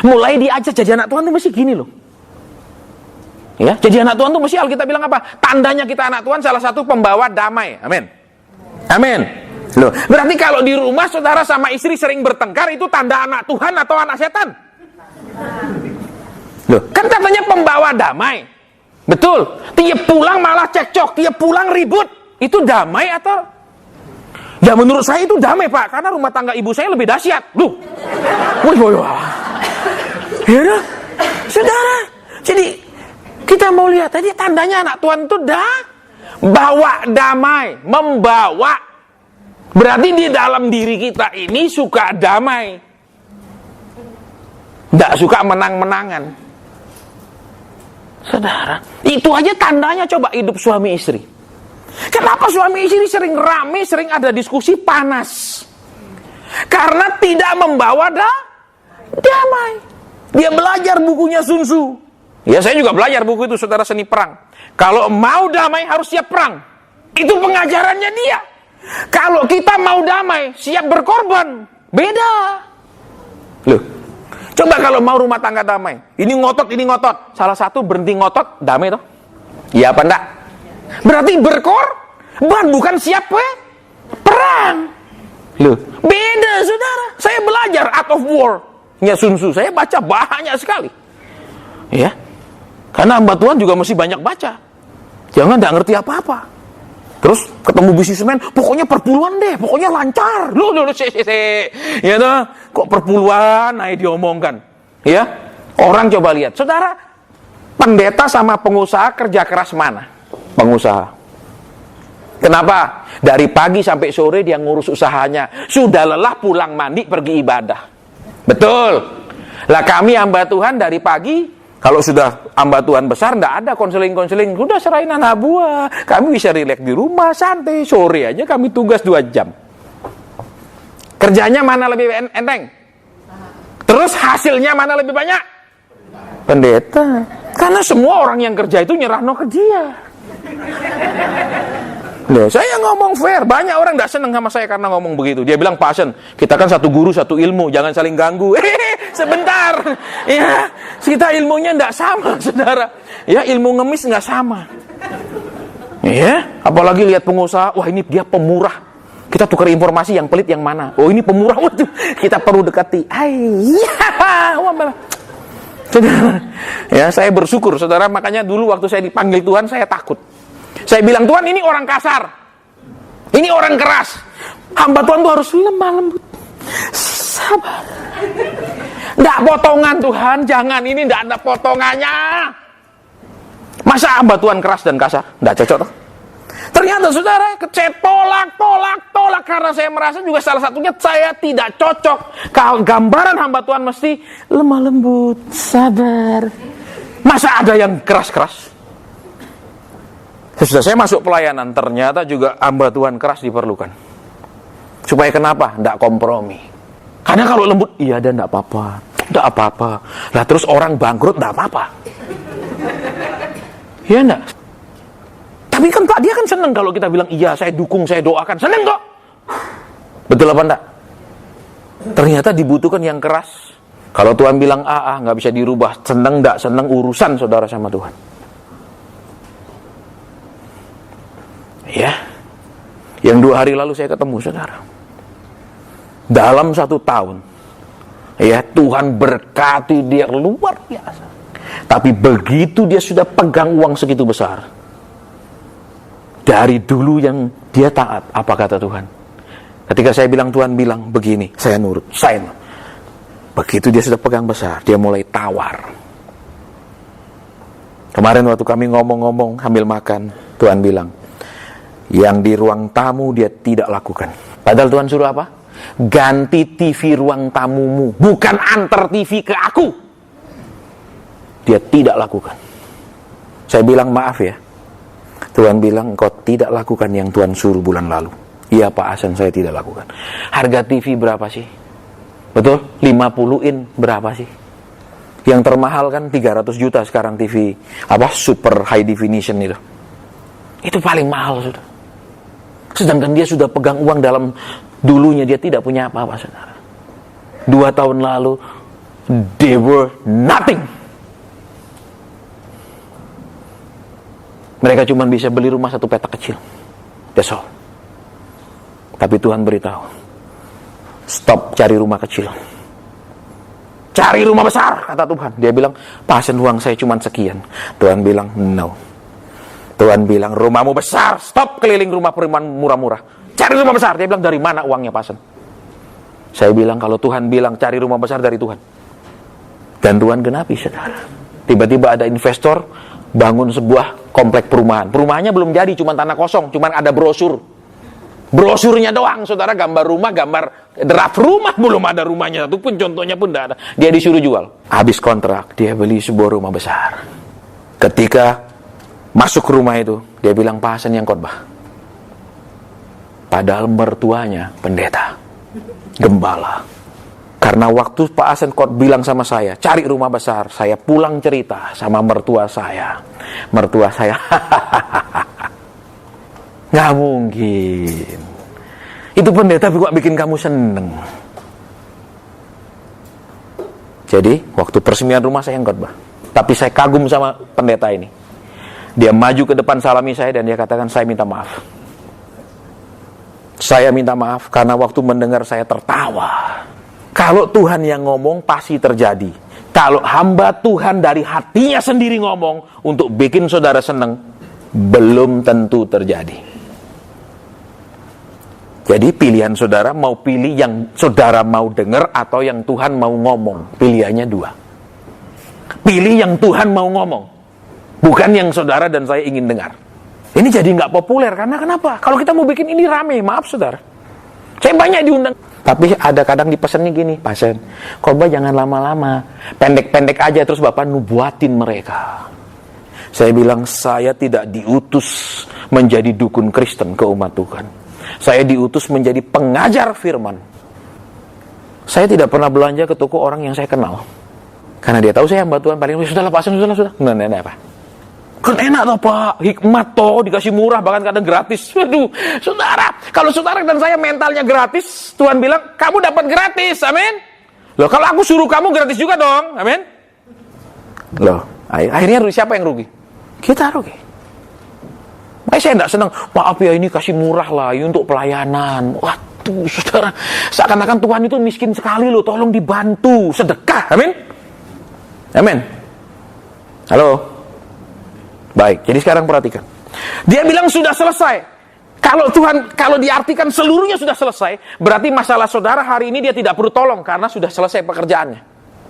Mulai diajar jadi anak Tuhan itu mesti gini loh. Ya, jadi anak Tuhan itu mesti Alkitab bilang apa? Tandanya kita anak Tuhan salah satu pembawa damai. Amin. Amin. Loh, berarti kalau di rumah saudara sama istri sering bertengkar, itu tanda anak Tuhan atau anak setan? Loh, kan katanya pembawa damai. Betul. Tiap pulang malah cekcok, tiap pulang ribut. Itu damai atau? Ya menurut saya itu damai, Pak, karena rumah tangga ibu saya lebih dahsyat. Loh. Wah. Ya dah. Saudara. Jadi kita mau lihat tadi tandanya anak Tuhan itu bawa damai, membawa. Berarti di dalam diri kita ini suka damai. Tidak suka menang-menangan. Saudara, itu aja tandanya coba hidup suami istri. Kenapa suami istri sering rame, sering ada diskusi panas? Karena tidak membawa damai. Dia belajar bukunya Sun Tzu. Ya, saya juga belajar buku itu, saudara, Seni Perang. Kalau mau damai harus siap perang. Itu pengajarannya dia. Kalau kita mau damai, siap berkorban. Beda. Loh, coba kalau mau rumah tangga damai, ini ngotot. Salah satu berhenti ngotot, damai toh? Iya apa enggak? Berarti berkorban, bukan siap perang. Loh, beda saudara. Saya belajar Art of War-nya Sun Tzu. Saya baca banyak sekali. Ya, karena hamba Tuhan juga mesti banyak baca. Jangan enggak ngerti apa-apa. Terus ketemu bisnismen, pokoknya perpuluhan deh, pokoknya lancar. Loh, ya toh, kok perpuluhan, nah diomongkan. Ya, orang coba lihat, saudara, pendeta sama pengusaha kerja keras mana? Pengusaha. Kenapa? Dari pagi sampai sore dia ngurus usahanya. Sudah lelah pulang mandi pergi ibadah. Betul. Lah kami hamba Tuhan dari pagi. Kalau sudah hamba Tuhan besar, enggak ada konseling-konseling. Sudah serahin anak buah. Kami bisa rileks di rumah, santai. Sore aja kami tugas 2 jam. Kerjanya mana lebih enteng? Terus hasilnya mana lebih banyak? Pendeta. Karena semua orang yang kerja itu nyerahno ke dia. Loh, saya ngomong fair. Banyak orang enggak senang sama saya karena ngomong begitu. Dia bilang, Pak Asen, kita kan satu guru, satu ilmu. Jangan saling ganggu. Sebentar. Ya, kita ilmunya enggak sama, saudara. Ya, ilmu ngemis enggak sama. Ya, apalagi lihat pengusaha. Wah, ini dia pemurah. Kita tukar informasi yang pelit yang mana. Oh, ini pemurah. Waduh, kita perlu dekati. Saudara. Ya, saya bersyukur, saudara. Makanya dulu waktu saya dipanggil Tuhan, saya takut. Saya bilang, Tuhan, ini orang kasar. Ini orang keras. Hamba Tuhan itu harus lemah lembut. Sabar. Nggak potongan, Tuhan. Jangan, ini nggak ada potongannya. Masa hamba Tuhan keras dan kasar? Nggak cocok, toh? Ternyata, saudara, saya tolak. Karena saya merasa juga salah satunya saya tidak cocok. Kalau gambaran hamba Tuhan mesti lemah lembut, sabar. Masa ada yang keras-keras? Sesudah saya masuk pelayanan, ternyata juga hamba Tuhan keras diperlukan. Supaya kenapa? Tidak kompromi. Karena kalau lembut, iya dan tidak apa-apa. Lah terus orang bangkrut, tidak apa-apa. Iya enggak? Tapi kan Pak, dia kan senang kalau kita bilang, iya saya dukung, saya doakan. Senang kok. Betul apa enggak? Ternyata dibutuhkan yang keras Kalau Tuhan bilang nggak bisa dirubah. Seneng nggak seneng urusan saudara sama Tuhan. Ya, yang 2 hari lalu saya ketemu saudara. Dalam 1 tahun, ya Tuhan berkati dia luar biasa. Tapi begitu dia sudah pegang uang segitu besar, dari dulu yang dia taat, apa kata Tuhan? Ketika saya bilang, Tuhan bilang begini, saya nurut, begitu dia sudah pegang besar, dia mulai tawar. Kemarin waktu kami ngomong-ngomong sambil makan, Tuhan bilang, yang di ruang tamu dia tidak lakukan. Padahal Tuhan suruh apa? Ganti TV ruang tamumu, bukan antar TV ke aku. Dia tidak lakukan. Saya bilang maaf ya. Tuhan bilang engkau tidak lakukan yang Tuhan suruh bulan lalu. Iya Pak Hasan, saya tidak lakukan. Harga TV berapa sih? Betul? 50 in berapa sih? Yang termahal kan 300 juta sekarang TV super high definition itu. Itu paling mahal sudah. Sedangkan dia sudah pegang uang dalam dulunya dia tidak punya apa-apa saudara. 2 tahun lalu they were nothing. Mereka cuma bisa beli rumah 1 petak kecil. That's all. Tapi Tuhan beritahu, stop cari rumah kecil, cari rumah besar, kata Tuhan. Dia bilang, pasen uang saya cuma sekian. Tuhan bilang, no. Tuhan bilang, rumahmu besar, stop keliling rumah perumahan murah-murah, cari rumah besar. Dia bilang, dari mana uangnya pasen? Saya bilang, kalau Tuhan bilang cari rumah besar, dari Tuhan. Dan Tuhan genapi saudara. Tiba-tiba ada investor bangun sebuah komplek perumahan. Perumahannya belum jadi, cuma tanah kosong, cuma ada brosur. Brosurnya doang, saudara, gambar rumah, gambar draft rumah, belum ada rumahnya satu pun, contohnya pun tidak ada. Dia disuruh jual. Habis kontrak, dia beli sebuah rumah besar. Ketika masuk rumah itu, dia bilang, Pak Hasan yang khotbah. Padahal mertuanya pendeta, gembala. Karena waktu Pak Hasan bilang sama saya, cari rumah besar, saya pulang cerita sama mertua saya. Mertua saya, nggak mungkin. Itu pendeta kok bikin kamu seneng. Jadi, waktu peresmian rumah saya yang khotbah. Tapi saya kagum sama pendeta ini. Dia maju ke depan salami saya dan dia katakan, saya minta maaf. Saya minta maaf karena waktu mendengar saya tertawa. Kalau Tuhan yang ngomong pasti terjadi. Kalau hamba Tuhan dari hatinya sendiri ngomong untuk bikin saudara seneng, belum tentu terjadi. Jadi pilihan saudara mau pilih yang saudara mau dengar atau yang Tuhan mau ngomong. Pilihannya 2. Pilih yang Tuhan mau ngomong, bukan yang saudara dan saya ingin dengar. Ini jadi nggak populer karena kenapa? Kalau kita mau bikin ini rame, maaf saudara. Saya banyak diundang. Tapi ada kadang dipesannya gini, pasien, khotbah jangan lama-lama, pendek-pendek aja terus Bapak nubuatin mereka. Saya bilang, saya tidak diutus menjadi dukun Kristen ke umat Tuhan. Saya diutus menjadi pengajar firman. Saya tidak pernah belanja ke toko orang yang saya kenal. Karena dia tahu saya hamba Tuhan paling, sudahlah Pak Hasan, sudah. Nah, apa? Kan enak toh Pak, hikmat toh, dikasih murah, bahkan kadang gratis. Waduh, saudara, kalau saudara dan saya mentalnya gratis, Tuhan bilang, kamu dapat gratis, amin. Loh, kalau aku suruh kamu gratis juga dong, amin. Loh, akhirnya siapa yang rugi? Kita rugi. Saya tidak senang, maaf ya ini kasih murah lah, ini untuk pelayanan. Waduh, saudara, seakan-akan Tuhan itu miskin sekali loh, tolong dibantu, sedekah, amin. Amin. Halo. Baik, jadi sekarang perhatikan. Dia bilang sudah selesai. Kalau diartikan seluruhnya sudah selesai, berarti masalah saudara hari ini dia tidak perlu tolong karena sudah selesai pekerjaannya.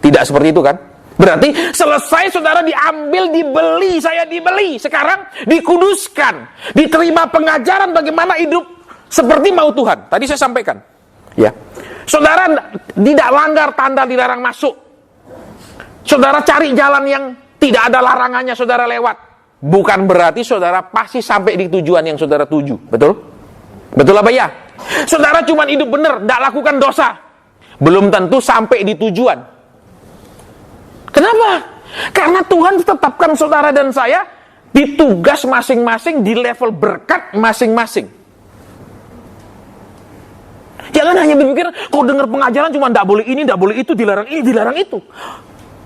Tidak seperti itu kan? Berarti selesai saudara diambil, dibeli, saya dibeli. Sekarang dikuduskan, diterima pengajaran bagaimana hidup seperti mau Tuhan. Tadi saya sampaikan. Ya. Saudara tidak langgar tanda dilarang masuk. Saudara cari jalan yang tidak ada larangannya, saudara lewat. Bukan berarti saudara pasti sampai di tujuan yang saudara tuju. Betul? Betul apa ya? Saudara cuma hidup benar, tidak lakukan dosa, belum tentu sampai di tujuan. Kenapa? Karena Tuhan tetapkan saudara dan saya di tugas masing-masing, di level berkat masing-masing. Yang Jangan hanya berpikir, kau dengar pengajaran cuma tidak boleh ini, tidak boleh itu, dilarang ini, dilarang itu.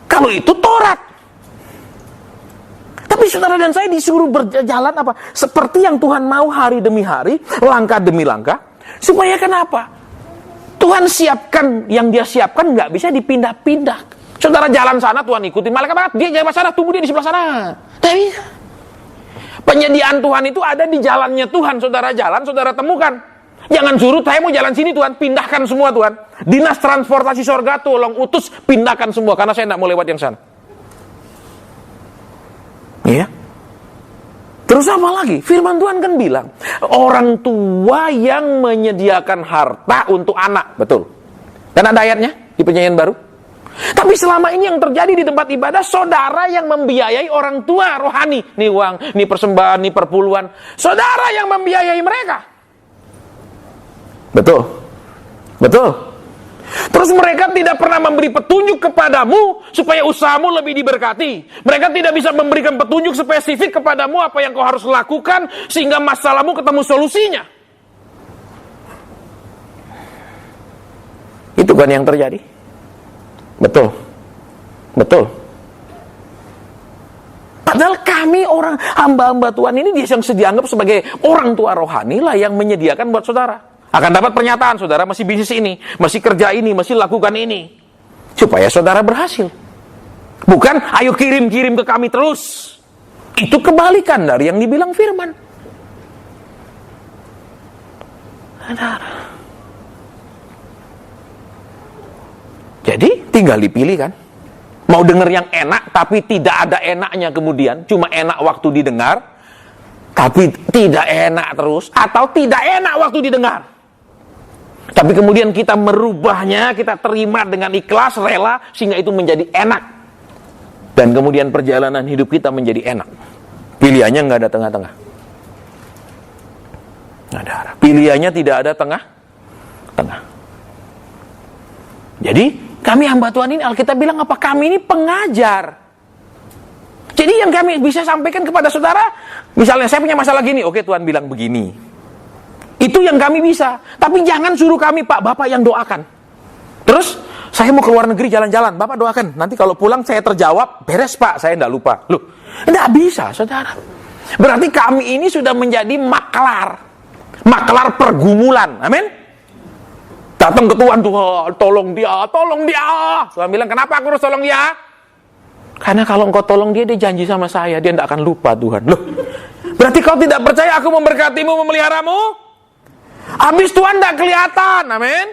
Kalau itu Taurat. Tapi saudara dan saya disuruh berjalan apa? Seperti yang Tuhan mau hari demi hari, langkah demi langkah. Supaya kenapa? Tuhan siapkan, yang dia siapkan nggak bisa dipindah-pindah. Saudara jalan sana, Tuhan ikutin. Malaikat, dia jalan sana, tunggu dia di sebelah sana. Tapi penyediaan Tuhan itu ada di jalannya Tuhan. Saudara jalan, saudara temukan. Jangan suruh, saya mau jalan sini Tuhan, pindahkan semua Tuhan. Dinas transportasi sorga tolong utus, pindahkan semua, karena saya tidak mau lewat yang sana. Iya. Terus apa lagi? Firman Tuhan kan bilang, orang tua yang menyediakan harta untuk anak. Betul. Dan ada ayatnya di Perjanjian Baru. Tapi selama ini yang terjadi di tempat ibadah, saudara yang membiayai orang tua rohani. Nih uang, nih persembahan, nih perpuluhan. Saudara yang membiayai mereka. Betul. Betul. Terus mereka tidak pernah memberi petunjuk kepadamu supaya usahamu lebih diberkati. Mereka tidak bisa memberikan petunjuk spesifik kepadamu apa yang kau harus lakukan sehingga masalahmu ketemu solusinya. Itu kan yang terjadi. Betul. Betul. Padahal kami orang hamba-hamba Tuhan ini yang dianggap sebagai orang tua rohani lah yang menyediakan buat saudara. Akan dapat pernyataan, saudara masih bisnis ini, masih kerja ini, masih lakukan ini. Supaya saudara berhasil. Bukan, ayo kirim-kirim ke kami terus. Itu kebalikan dari yang dibilang firman. Saudara. Jadi, tinggal dipilih kan. Mau dengar yang enak, tapi tidak ada enaknya kemudian. Cuma enak waktu didengar, tapi tidak enak terus. Atau tidak enak waktu didengar. Tapi kemudian kita merubahnya, kita terima dengan ikhlas, rela, sehingga itu menjadi enak. Dan kemudian perjalanan hidup kita menjadi enak. Pilihannya nggak ada tengah-tengah. Nggak ada arah. Pilihannya tidak ada tengah-tengah. Jadi, kami hamba Tuhan ini, Alkitab bilang apa? Kami ini pengajar. Jadi yang kami bisa sampaikan kepada saudara, misalnya saya punya masalah gini, oke Tuhan bilang begini. Itu yang kami bisa. Tapi jangan suruh kami, Pak, Bapak yang doakan. Terus, saya mau ke luar negeri jalan-jalan. Bapak doakan. Nanti kalau pulang saya terjawab, beres Pak, saya tidak lupa. Loh, tidak bisa, saudara. Berarti kami ini sudah menjadi maklar. Maklar pergumulan. Amin? Datang ke Tuhan, Tuhan, tolong dia, tolong dia. Tuhan bilang, kenapa aku harus tolong dia? Karena kalau engkau tolong dia, dia janji sama saya, dia tidak akan lupa Tuhan. Loh, berarti kau tidak percaya aku memberkatimu, memeliharamu? Habis Tuhan tidak kelihatan, amin.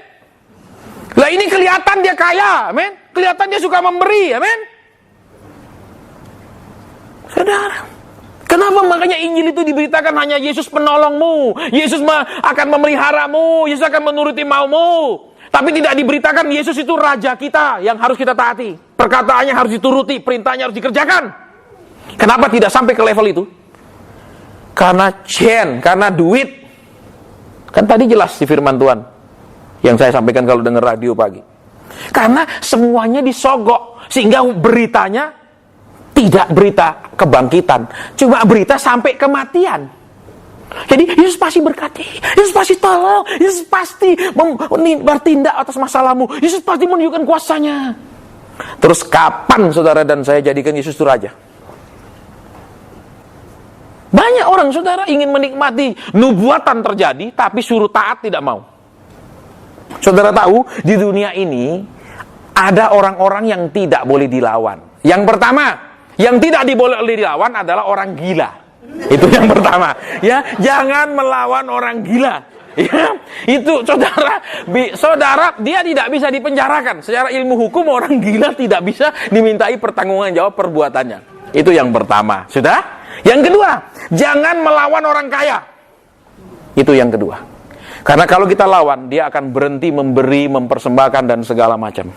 Lah ini kelihatan dia kaya, amin. Kelihatan dia suka memberi, amin. Saudara, kenapa makanya Injil itu diberitakan hanya Yesus penolongmu, Yesus akan memeliharamu, Yesus akan menuruti maumu. Tapi tidak diberitakan Yesus itu raja kita yang harus kita taati. Perkataannya harus dituruti, perintahnya harus dikerjakan. Kenapa tidak sampai ke level itu? Karena karena duit. Kan tadi jelas di firman Tuhan yang saya sampaikan kalau dengar radio pagi. Karena semuanya disogok, sehingga beritanya tidak berita kebangkitan, cuma berita sampai kematian. Jadi Yesus pasti berkati, Yesus pasti tolong, Yesus pasti bertindak atas masalahmu, Yesus pasti menunjukkan kuasanya. Terus kapan saudara dan saya jadikan Yesus itu raja? Banyak orang saudara ingin menikmati nubuatan terjadi, tapi suruh taat tidak mau. Saudara tahu, di dunia ini ada orang-orang yang tidak boleh dilawan. Yang pertama, yang tidak boleh dilawan adalah orang gila. Itu yang pertama. Ya, jangan melawan orang gila. Ya, itu saudara dia tidak bisa dipenjarakan. Secara ilmu hukum orang gila tidak bisa dimintai pertanggungjawaban perbuatannya. Itu yang pertama. Sudah? Yang kedua, jangan melawan orang kaya. Itu yang kedua. Karena kalau kita lawan, dia akan berhenti memberi, mempersembahkan, dan segala macam.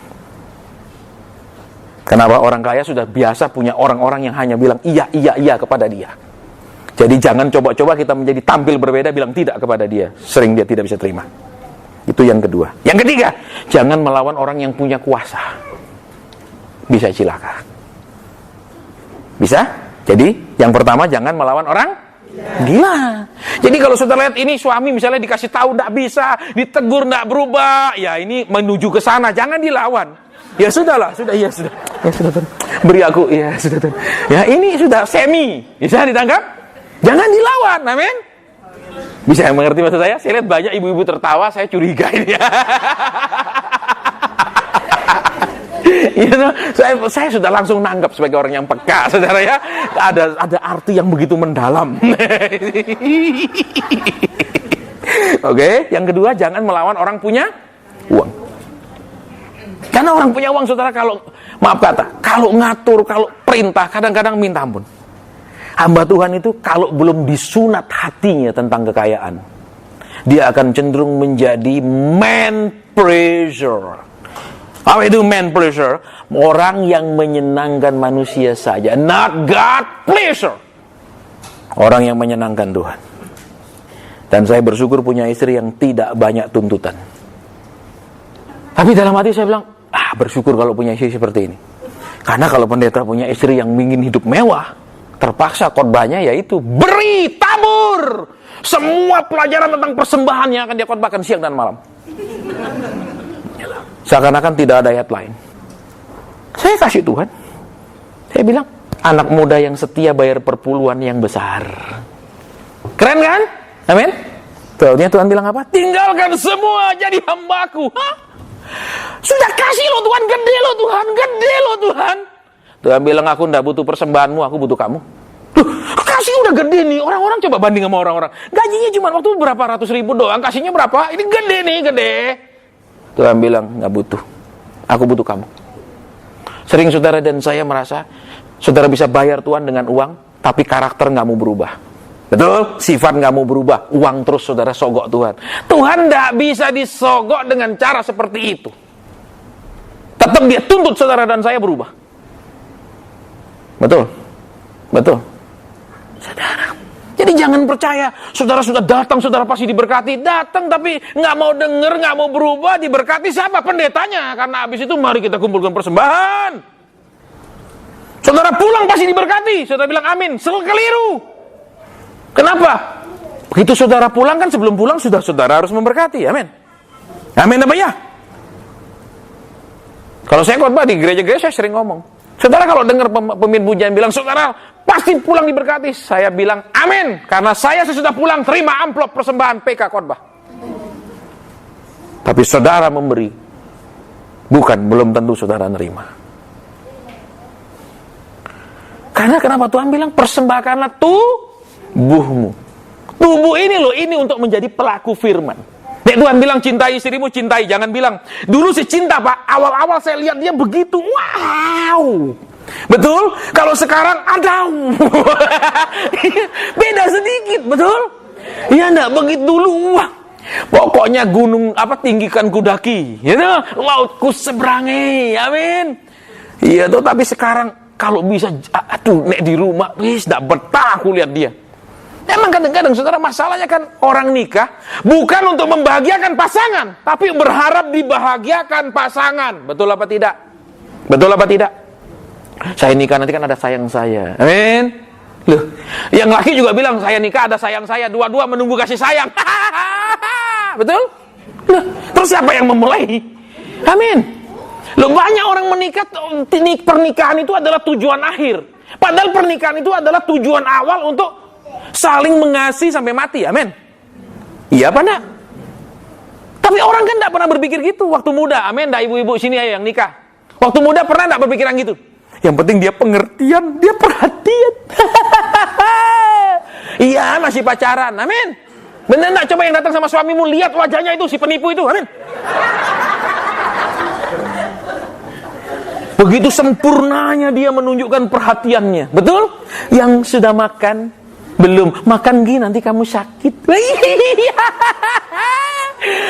Kenapa? Orang kaya sudah biasa punya orang-orang yang hanya bilang iya, iya, iya kepada dia. Jadi jangan coba-coba kita menjadi tampil berbeda, bilang tidak kepada dia. Sering dia tidak bisa terima. Itu yang kedua. Yang ketiga, jangan melawan orang yang punya kuasa. Bisa celaka. Bisa? Jadi, yang pertama jangan melawan orang Gila. Jadi kalau saudara lihat ini suami misalnya dikasih tahu tidak bisa, ditegur tidak berubah, ya ini menuju ke sana, jangan dilawan. Ya sudahlah, sudah, ya sudah. Ya sudah, Tuhan. Beri aku, ya sudah, Tuhan. Ya ini sudah semi, bisa ditangkap? Jangan dilawan, amin. Bisa yang mengerti maksud saya? Saya lihat banyak ibu-ibu tertawa, saya curiga ini. Ya, saya sudah langsung nanggap sebagai orang yang peka, saudara ya. Ada arti yang begitu mendalam. Oke, yang kedua, jangan melawan orang punya uang. Karena orang punya uang, saudara, kalau maaf kata, kalau ngatur, kalau perintah, kadang-kadang minta ampun. Hamba Tuhan itu kalau belum disunat hatinya tentang kekayaan, dia akan cenderung menjadi man pleasure. Apa itu man pleasure? Orang yang menyenangkan manusia saja, not God pleasure. Orang yang menyenangkan Tuhan. Dan saya bersyukur punya istri yang tidak banyak tuntutan. Tapi dalam hati saya bilang, bersyukur kalau punya istri seperti ini. Karena kalau pendeta punya istri yang ingin hidup mewah, terpaksa khotbahnya yaitu beri, tabur. Semua pelajaran tentang persembahan yang akan dia khotbahkan siang dan malam. Seakan-akan tidak ada ayat lain. Saya kasih Tuhan. Saya bilang, anak muda yang setia bayar perpuluhan yang besar. Keren kan? Amin. Soalnya Tuhan bilang apa? Tinggalkan semua jadi hambaku. Hah? Sudah kasih lo Tuhan, gede lo Tuhan, gede lo Tuhan. Tuhan bilang, aku tidak butuh persembahanmu, aku butuh kamu. Loh, kasih udah gede nih. Orang-orang coba banding sama orang-orang. Gajinya cuma waktu berapa ratus ribu doang, kasihnya berapa? Ini gede nih, gede. Tuhan bilang, nggak butuh. Aku butuh kamu. Sering saudara dan saya merasa, saudara bisa bayar Tuhan dengan uang, tapi karakter nggak mau berubah. Betul? Sifat nggak mau berubah. Uang terus saudara sogok Tuhan. Tuhan nggak bisa disogok dengan cara seperti itu. Tetap dia tuntut saudara dan saya berubah. Betul? Betul? Saudara. Jadi jangan percaya, saudara sudah datang, saudara pasti diberkati. Datang tapi nggak mau denger, nggak mau berubah, diberkati siapa? Pendetanya. Karena habis itu mari kita kumpulkan persembahan. Saudara pulang pasti diberkati. Saudara bilang amin. Keliru. Kenapa? Begitu saudara pulang kan, sebelum pulang sudah saudara harus memberkati. Amin. Amin apa ya? Kalau saya khotbah di gereja-gereja saya sering ngomong. Saudara kalau dengar pemimpin pujian bilang, saudara pasti pulang diberkati. Saya bilang, amin. Karena saya sesudah pulang terima amplop persembahan PK khotbah. Tapi saudara memberi, bukan, belum tentu saudara nerima. Karena kenapa Tuhan bilang, persembahkanlah tubuhmu. Tubuh ini loh, ini untuk menjadi pelaku firman. Tuhan bilang cintai istrimu, cintai. Jangan bilang, dulu sih cinta Pak, awal-awal saya lihat dia begitu, wow. Betul? Kalau sekarang, beda sedikit, betul? Ya enggak, begitu dulu, wah. Pokoknya gunung, tinggikan kudaki. Ya, lautku seberangi, amin. Iya tuh, tapi sekarang, kalau bisa, nek di rumah, enggak betah aku lihat dia. Emang kadang-kadang saudara masalahnya kan orang nikah bukan untuk membahagiakan pasangan, tapi berharap dibahagiakan pasangan. Betul apa tidak? Betul apa tidak? Saya nikah nanti kan ada sayang saya. Amin. Loh, yang laki juga bilang saya nikah ada sayang saya. Dua-dua menunggu kasih sayang. Betul? Loh, terus siapa yang memulai? Amin. Loh, banyak orang menikah, pernikahan itu adalah tujuan akhir. Padahal pernikahan itu adalah tujuan awal untuk saling mengasihi sampai mati, amin. Iya apa enggak? Tapi orang kan enggak pernah berpikir gitu waktu muda, amin. Enggak ibu-ibu sini ayo yang nikah. Waktu muda pernah enggak berpikiran gitu? Yang penting dia pengertian, dia perhatian. Iya, masih pacaran, amin. Benar enggak? Coba yang datang sama suamimu, lihat wajahnya itu, si penipu itu, amin. Begitu sempurnanya dia menunjukkan perhatiannya, betul? Yang sudah makan, belum makan gini nanti kamu sakit.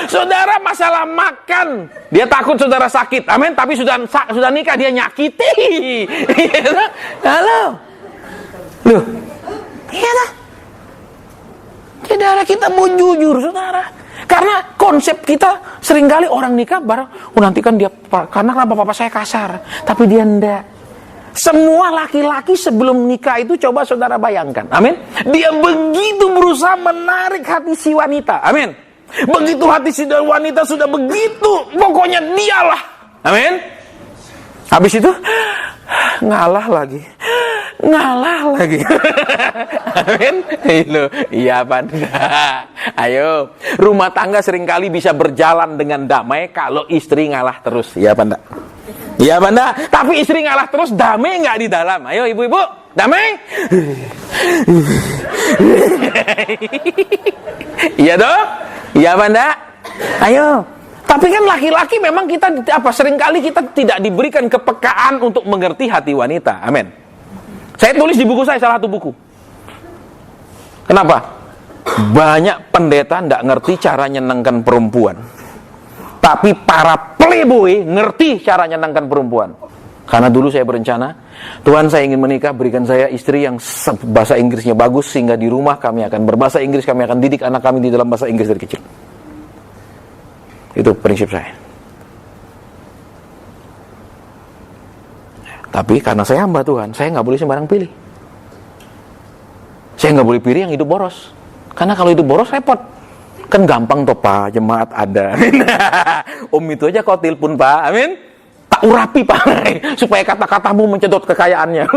Saudara masalah makan, dia takut saudara sakit, amin. Tapi sudah nikah dia nyakiti. Halo, loh, iya dah. Saudara kita mau jujur, saudara. Karena konsep kita seringkali orang nikah bareng, nanti kan dia, karena kenapa papa saya kasar, tapi dia enggak. Semua laki-laki sebelum nikah itu coba saudara bayangkan. Amin. Dia begitu berusaha menarik hati si wanita. Amin. Begitu hati si wanita sudah begitu, pokoknya dialah. Amin. Habis itu ngalah lagi. Amin. Iya Banda. Ayo, rumah tangga seringkali bisa berjalan dengan damai kalau istri ngalah terus. Iya Banda. Iya Banda, tapi istri ngalah terus, damai nggak di dalam? Ayo ibu-ibu, damai? Iya dong? Iya Banda? Ayo. Tapi kan laki-laki memang kita seringkali kita tidak diberikan kepekaan untuk mengerti hati wanita. Amin. Saya tulis di buku saya, salah satu buku. Kenapa? Banyak pendeta tidak ngerti cara nyenangkan perempuan. Tapi para playboy ngerti cara nyenangkan perempuan. Karena dulu saya berencana, Tuhan saya ingin menikah, berikan saya istri yang bahasa Inggrisnya bagus, sehingga di rumah kami akan berbahasa Inggris, kami akan didik anak kami di dalam bahasa Inggris dari kecil. Itu prinsip saya. Tapi karena saya hamba Tuhan, saya nggak boleh sembarang pilih. Saya nggak boleh pilih yang hidup boros. Karena kalau hidup boros repot. Kan gampang toh Pak, jemaat ada. Om itu aja kau telepon Pak, amin. Tak urapi Pak, supaya kata-katamu mencedot kekayaannya.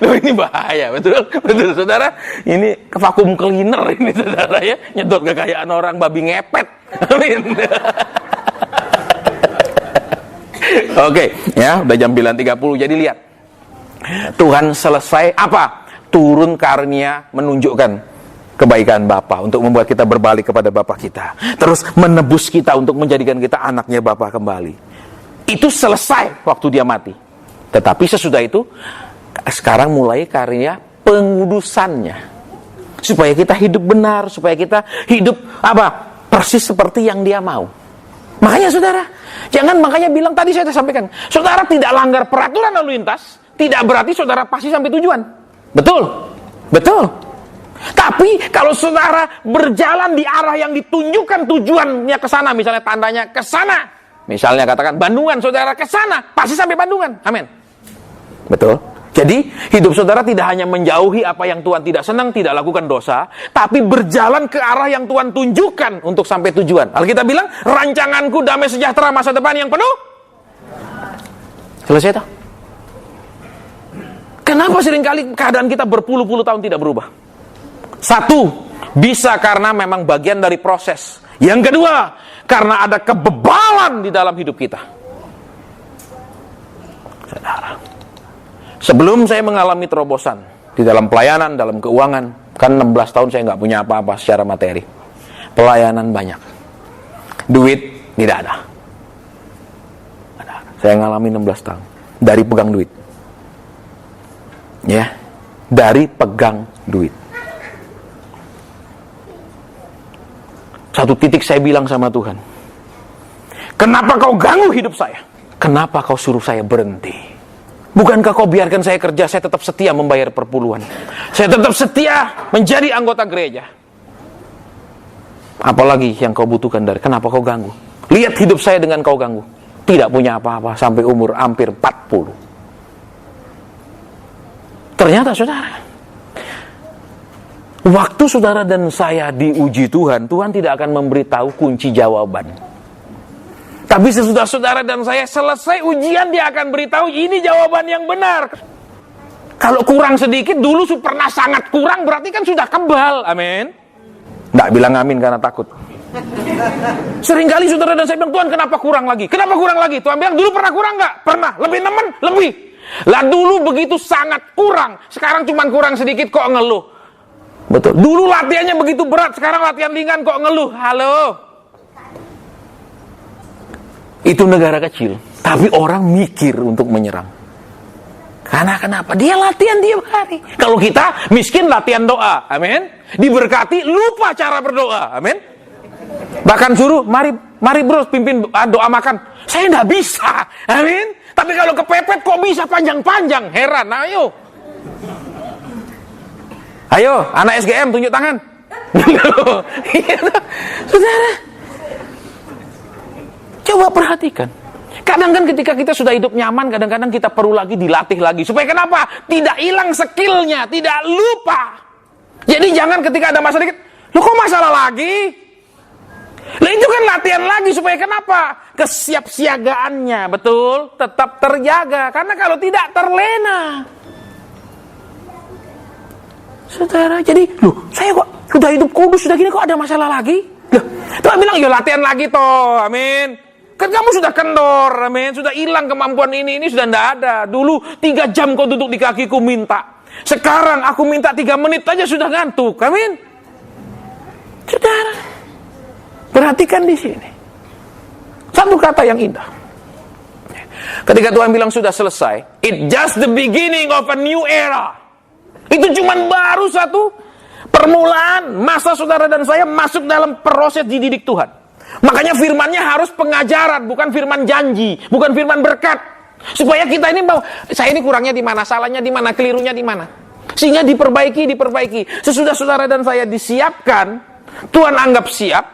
Loh, ini bahaya, betul saudara. Ini vacuum cleaner ini saudara ya, nyedot kekayaan orang, babi ngepet. Amin. Oke, ya, udah jam 9.30. Jadi lihat, Tuhan selesai apa? Turun karunia menunjukkan kebaikan Bapa untuk membuat kita berbalik kepada Bapa kita. Terus menebus kita untuk menjadikan kita anaknya Bapa kembali. Itu selesai waktu dia mati. Tetapi sesudah itu, sekarang mulai karya pengudusannya. Supaya kita hidup benar, supaya kita hidup apa? Persis seperti yang dia mau. Makanya saudara, jangan makanya bilang tadi saya sampaikan, saudara tidak langgar peraturan lalu lintas, tidak berarti saudara pasti sampai tujuan. Betul. Tapi kalau saudara berjalan di arah yang ditunjukkan tujuannya ke sana, misalnya tandanya ke sana, misalnya katakan Bandungan, saudara ke sana, pasti sampai Bandungan. Amin. Betul. Jadi hidup saudara tidak hanya menjauhi apa yang Tuhan tidak senang, tidak lakukan dosa, tapi berjalan ke arah yang Tuhan tunjukkan untuk sampai tujuan. Alkitab bilang, rancanganku damai sejahtera masa depan yang penuh. Selesai toh? Kenapa seringkali keadaan kita berpuluh-puluh tahun tidak berubah? Satu, bisa karena memang bagian dari proses. Yang kedua, karena ada kebebalan di dalam hidup kita. Saudara, sebelum saya mengalami terobosan di dalam pelayanan, dalam keuangan, kan 16 tahun saya nggak punya apa-apa secara materi. Pelayanan banyak. Duit tidak ada. Saya ngalami 16 tahun. Dari pegang duit. Ya, dari pegang duit. Satu titik saya bilang sama Tuhan, kenapa kau ganggu hidup saya? Kenapa kau suruh saya berhenti? Bukankah kau biarkan saya kerja, saya tetap setia membayar perpuluhan. Saya tetap setia menjadi anggota gereja. Apalagi yang kau butuhkan dari, kenapa kau ganggu? Lihat hidup saya dengan kau ganggu. Tidak punya apa-apa sampai umur hampir 40. Ternyata saudara, waktu saudara dan saya diuji Tuhan, Tuhan tidak akan memberitahu kunci jawaban. Tapi sesudah saudara dan saya selesai ujian, dia akan beritahu ini jawaban yang benar. Kalau kurang sedikit, dulu pernah sangat kurang, berarti kan sudah kebal. Amin. Nggak bilang amin karena takut. Seringkali saudara dan saya bilang, Tuhan kenapa kurang lagi? Kenapa kurang lagi? Tuhan bilang, dulu pernah kurang nggak? Pernah. Lebih nemen? Lebih. Lah dulu begitu sangat kurang, sekarang cuma kurang sedikit kok ngeluh. Betul. Dulu latihannya begitu berat, sekarang latihan ringan kok ngeluh. Halo. Itu negara kecil, tapi orang mikir untuk menyerang. Karena kenapa? Dia latihan tiap hari. Kalau kita miskin latihan doa, amin. Diberkati lupa cara berdoa, amin. Bahkan suruh, mari bro pimpin doa makan. Saya nggak bisa, amin. Tapi kalau kepepet kok bisa panjang-panjang, heran. Ayo. Ayo, anak SGM tunjuk tangan. Saudara, coba perhatikan. Kadang kan ketika kita sudah hidup nyaman, kadang-kadang kita perlu lagi dilatih lagi. Supaya kenapa? Tidak hilang skillnya, tidak lupa. Jadi jangan ketika ada masalah dikit, loh kok masalah lagi? Lah itu kan latihan lagi supaya kenapa? Kesiapsiagaannya, betul, tetap terjaga. Karena kalau tidak terlena. Saudara, jadi, loh saya kok sudah hidup kudus, sudah gini kok ada masalah lagi? Loh, Tuhan bilang, ya latihan lagi toh, amin. Kan kamu sudah kendor, amin. Sudah hilang kemampuan ini sudah tidak ada. Dulu 3 jam kau duduk di kakiku minta. Sekarang aku minta 3 menit aja sudah ngantuk, amin. Saudara, perhatikan di sini. Satu kata yang indah. Ketika Tuhan bilang sudah selesai, it just the beginning of a new era. Itu cuman baru satu permulaan masa saudara dan saya masuk dalam proses dididik Tuhan. Makanya firmannya harus pengajaran, bukan firman janji, bukan firman berkat. Supaya kita ini, saya ini kurangnya di mana, salahnya di mana, kelirunya di mana. Sehingga diperbaiki. Sesudah saudara dan saya disiapkan, Tuhan anggap siap.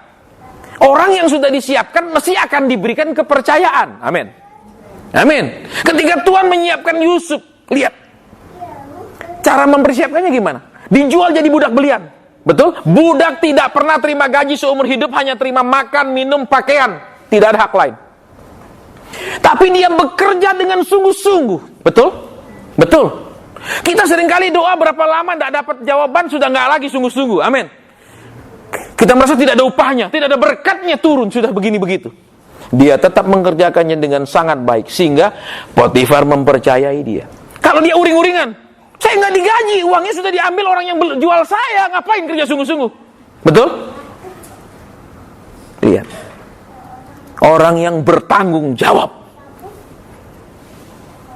Orang yang sudah disiapkan mesti akan diberikan kepercayaan. Amin. Amin. Ketika Tuhan menyiapkan Yusuf, lihat. Cara mempersiapkannya gimana? Dijual jadi budak belian. Betul? Budak tidak pernah terima gaji seumur hidup, hanya terima makan, minum, pakaian. Tidak ada hak lain. Tapi dia bekerja dengan sungguh-sungguh. Betul? Betul. Kita seringkali doa berapa lama tidak dapat jawaban, sudah nggak lagi sungguh-sungguh. Amin. Kita merasa tidak ada upahnya, tidak ada berkatnya turun, sudah begini-begitu. Dia tetap mengerjakannya dengan sangat baik, sehingga Potifar mempercayai dia. Kalau dia uring-uringan, saya nggak digaji, uangnya sudah diambil orang yang jual saya, ngapain kerja sungguh-sungguh? Betul? Lihat. Orang yang bertanggung jawab.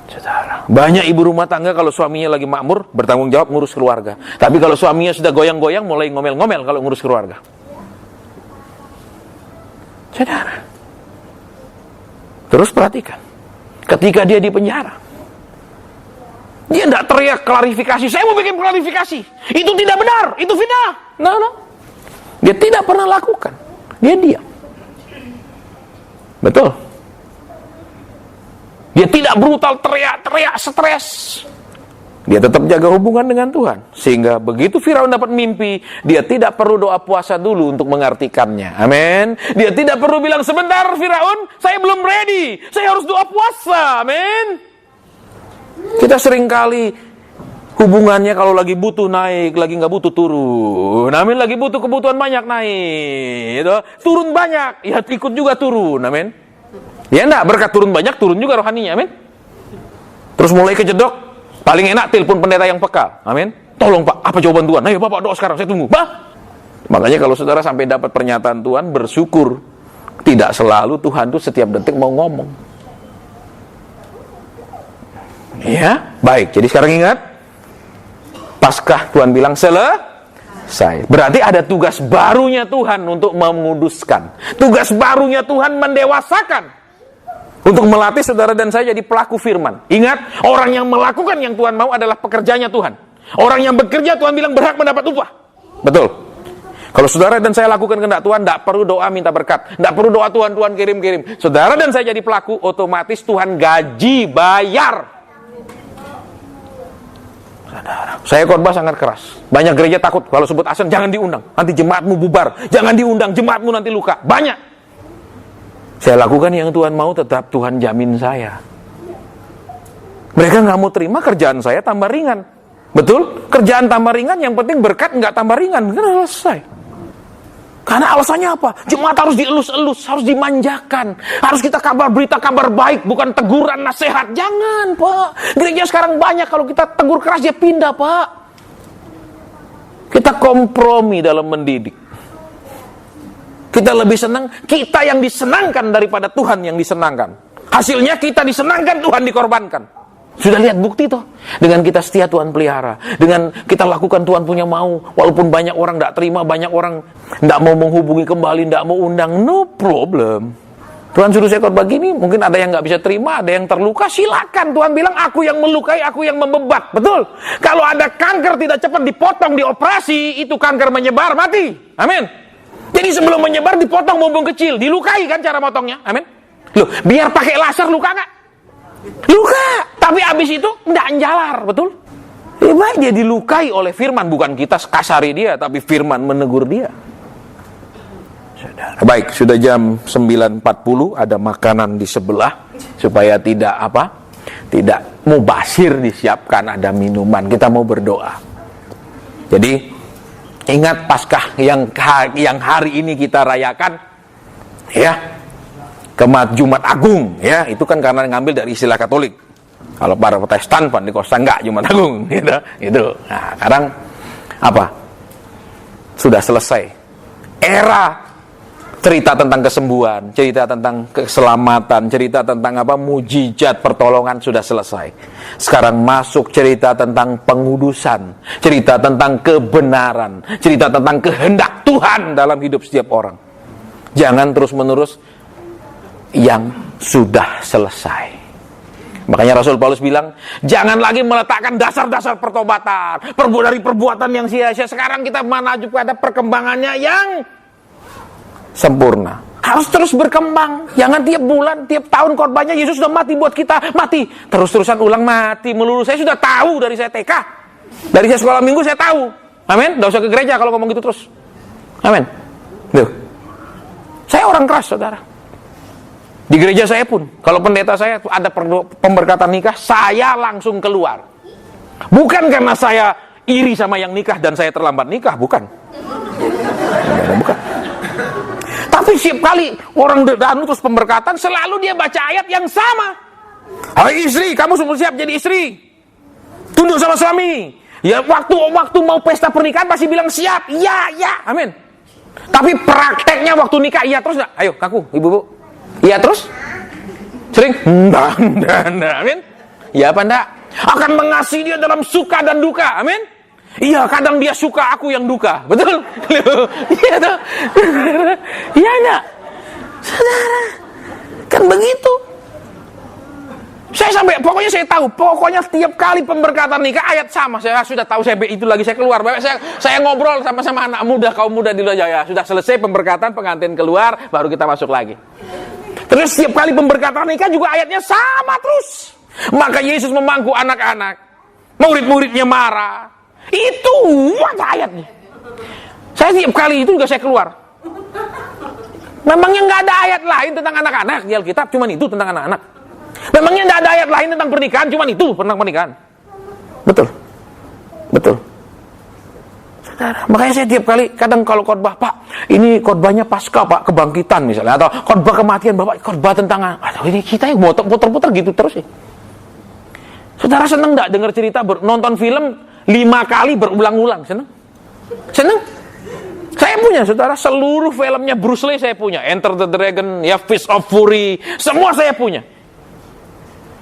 Saudara, banyak ibu rumah tangga kalau suaminya lagi makmur, bertanggung jawab ngurus keluarga. Tapi kalau suaminya sudah goyang-goyang, mulai ngomel-ngomel kalau ngurus keluarga. Saudara. Terus perhatikan. Ketika dia di penjara, dia tidak teriak klarifikasi, saya mau bikin klarifikasi. Itu tidak benar, itu fitnah. No. Dia tidak pernah lakukan. Dia diam. Betul. Dia tidak brutal, teriak, stres. Dia tetap jaga hubungan dengan Tuhan. Sehingga begitu Firaun dapat mimpi, dia tidak perlu doa puasa dulu untuk mengartikannya. Amin. Dia tidak perlu bilang, sebentar Firaun, saya belum ready. Saya harus doa puasa. Amin. Kita seringkali hubungannya kalau lagi butuh naik, lagi nggak butuh turun. Amin. Lagi butuh kebutuhan banyak naik, gitu. Turun banyak, ya ikut juga turun. Amin. Ya enggak, berkat turun banyak, turun juga rohaninya. Amin. Terus mulai kejedok, paling enak telepon pendeta yang peka. Amin. Tolong Pak, apa jawaban Tuhan? Ayo Bapak doa sekarang, saya tunggu. Makanya kalau saudara sampai dapat pernyataan Tuhan, bersyukur. Tidak selalu Tuhan tuh setiap detik mau ngomong. Ya, baik. Jadi sekarang ingat, Paskah Tuhan bilang selesai. Berarti ada tugas barunya Tuhan untuk menguduskan. Tugas barunya Tuhan mendewasakan. Untuk melatih saudara dan saya jadi pelaku firman. Ingat, orang yang melakukan yang Tuhan mau adalah pekerjanya Tuhan. Orang yang bekerja Tuhan bilang berhak mendapat upah. Betul. Kalau saudara dan saya lakukan kehendak Tuhan, tidak perlu doa minta berkat. Tidak perlu doa Tuhan kirim-kirim. Saudara dan saya jadi pelaku, otomatis Tuhan gaji, bayar. Saudara, saya khotbah sangat keras. Banyak gereja takut kalau sebut asen jangan diundang, nanti jemaatmu bubar. Jangan diundang, jemaatmu nanti luka. Banyak. Saya lakukan yang Tuhan mau, tetap Tuhan jamin saya. Mereka nggak mau terima kerjaan saya tambah ringan. Betul? Kerjaan tambah ringan, yang penting berkat nggak tambah ringan. Kan selesai. Karena alasannya apa? Jemaat harus dielus-elus, harus dimanjakan. Harus kita kabar berita, kabar baik, bukan teguran, nasihat. Jangan, Pak. Gereja sekarang banyak, kalau kita tegur keras, dia pindah, Pak. Kita kompromi dalam mendidik. Kita lebih senang kita yang disenangkan daripada Tuhan yang disenangkan. Hasilnya kita disenangkan, Tuhan dikorbankan. Sudah lihat bukti toh. Dengan kita setia Tuhan pelihara. Dengan kita lakukan Tuhan punya mau. Walaupun banyak orang tidak terima, banyak orang tidak mau menghubungi kembali, tidak mau undang. No problem. Tuhan suruh saya khotbah begini, mungkin ada yang nggak bisa terima, ada yang terluka, silakan. Tuhan bilang aku yang melukai, aku yang membebat. Betul. Kalau ada kanker tidak cepat dipotong, dioperasi, itu kanker menyebar, mati. Amin. Jadi sebelum menyebar dipotong bumbung kecil, dilukai kan cara motongnya. Amin. Loh, biar pakai laser luka nggak? Luka. Tapi abis itu nggak njalar, betul? Lebih baik dia dilukai oleh firman, bukan kita kasari dia, tapi firman menegur dia. Baik, sudah jam 9.40, ada makanan di sebelah supaya tidak mubazir, disiapkan ada minuman. Kita mau berdoa. Jadi ingat Paskah yang hari ini kita rayakan, ya, Jumat Agung, ya, itu kan karena ngambil dari istilah Katolik. Kalau para Protestan, Pantekosta enggak, Jumat Agung, gitu. Itu. Nah, sekarang apa? Sudah selesai. Era cerita tentang kesembuhan, cerita tentang keselamatan, cerita tentang mujizat pertolongan sudah selesai. Sekarang masuk cerita tentang pengudusan, cerita tentang kebenaran, cerita tentang kehendak Tuhan dalam hidup setiap orang. Jangan terus-menerus yang sudah selesai. Makanya Rasul Paulus bilang, jangan lagi meletakkan dasar-dasar pertobatan, dari perbuatan yang sia-sia. Sekarang kita menuju pada perkembangannya yang sempurna. Harus terus berkembang. Jangan tiap bulan, tiap tahun korbannya Yesus sudah mati buat kita. Mati. Terus-terusan ulang mati melulu. Saya sudah tahu dari saya TK. Dari saya sekolah minggu saya tahu. Amin. Nggak usah ke gereja kalau ngomong gitu terus. Amin. Tuh. Saya orang keras, saudara. Di gereja saya pun, kalau pendeta saya ada pemberkatan nikah, saya langsung keluar. Bukan karena saya iri sama yang nikah dan saya terlambat nikah, bukan. Bukan. Tapi setiap kali orang danu terus pemberkatan, selalu dia baca ayat yang sama. Hai istri, kamu sudah siap jadi istri. Tunduk sama suami. Ya waktu mau pesta pernikahan pasti bilang siap. Iya, iya. Amin. Tapi prakteknya waktu nikah iya terus enggak? Ayo, kaku, ibu-ibu. Iya terus? Sering? Enggak. Amin. Ya apa enggak? Akan mengasihi dia dalam suka dan duka. Amin. Iya, kadang dia suka, aku yang duka. Betul? Iya tuh. Iya enggak? Saudara, kan begitu. Pokoknya saya tahu, pokoknya setiap kali pemberkatan nikah ayat sama. Saya sudah tahu, itu lagi saya keluar. Saya ngobrol sama anak muda, kaum muda di luar ya. Sudah selesai pemberkatan, pengantin keluar, baru kita masuk lagi. Terus setiap kali pemberkatan nikah juga ayatnya sama terus. Maka Yesus memangku anak-anak, murid-muridnya marah. Itu aja ayatnya. Saya tiap kali itu juga saya keluar. Memangnya nggak ada ayat lain tentang anak-anak di Alkitab, cuman itu tentang anak-anak. Memangnya nggak ada ayat lain tentang pernikahan, cuman itu tentang pernikahan. Betul, betul. Saudara, makanya saya tiap kali, kadang kalau khotbah, Pak, ini khotbahnya Paskah, Pak, kebangkitan misalnya, atau khotbah kematian, Bapak, khotbah tentang, aduh ini kita yang puter-puter gitu terus ya. Saudara seneng nggak dengar cerita nonton film 5 kali berulang-ulang? Seneng? Seneng? Saya punya, saudara, seluruh filmnya Bruce Lee saya punya. Enter the Dragon, ya Fist of Fury, semua saya punya.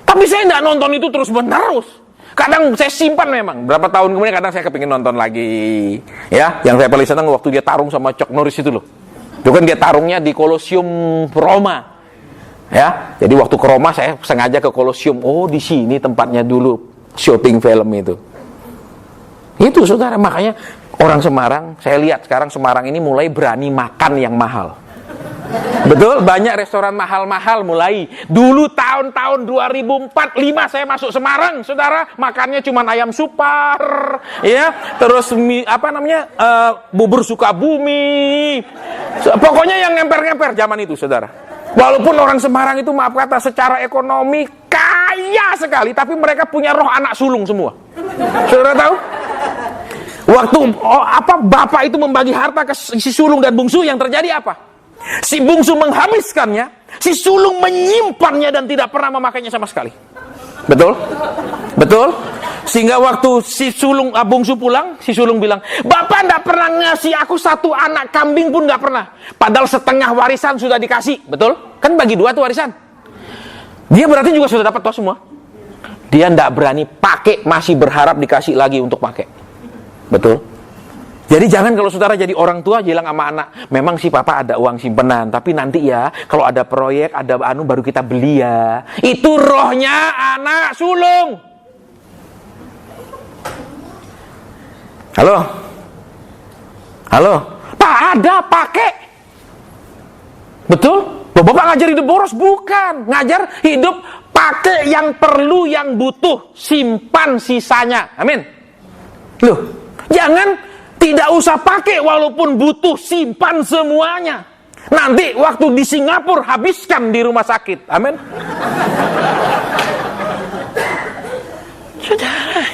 Tapi saya nggak nonton itu terus-menerus. Kadang saya simpan memang. Berapa tahun kemudian kadang saya kepingin nonton lagi. Ya, yang saya paling senang waktu dia tarung sama Chuck Norris itu loh. Itu kan dia tarungnya di Kolosium Roma. Ya, jadi waktu ke Roma saya sengaja ke Kolosium. Oh, di sini tempatnya dulu syuting film itu. Itu saudara, makanya orang Semarang, saya lihat sekarang Semarang ini mulai berani makan yang mahal. Betul, banyak restoran mahal-mahal mulai. Dulu tahun-tahun 2004-2005 saya masuk Semarang, saudara, makannya cuma ayam supar, ya, terus bubur Sukabumi. Pokoknya yang ngemper-ngemper zaman itu, saudara. Walaupun orang Semarang itu maaf kata secara ekonomi kaya sekali, tapi mereka punya roh anak sulung semua. Saudara tahu? Waktu bapak itu membagi harta ke si sulung dan bungsu, yang terjadi apa? Si bungsu menghabiskannya, si sulung menyimpannya dan tidak pernah memakainya sama sekali. Betul? Betul? Sehingga waktu si sulung bungsu pulang, si sulung bilang, "Bapak enggak pernah ngasih aku satu anak kambing pun enggak pernah. Padahal setengah warisan sudah dikasih." Betul? Kan bagi 2 tuh warisan. Dia berarti juga sudah dapat toh semua. Dia enggak berani pakai, masih berharap dikasih lagi untuk pakai. Betul? Jadi jangan kalau saudara jadi orang tua bilang sama anak, memang si papa ada uang simpenan, tapi nanti ya kalau ada proyek, ada baru kita beli ya. Itu rohnya anak sulung. Halo? Halo? Pak, ada, pakai. Betul? Loh, Bapak ngajar hidup boros? Bukan. Ngajar hidup pakai yang perlu, yang butuh. Simpan sisanya. Amin. Loh, jangan tidak usah pakai walaupun butuh. Simpan semuanya. Nanti waktu di Singapura habiskan di rumah sakit. Amin. Saudara,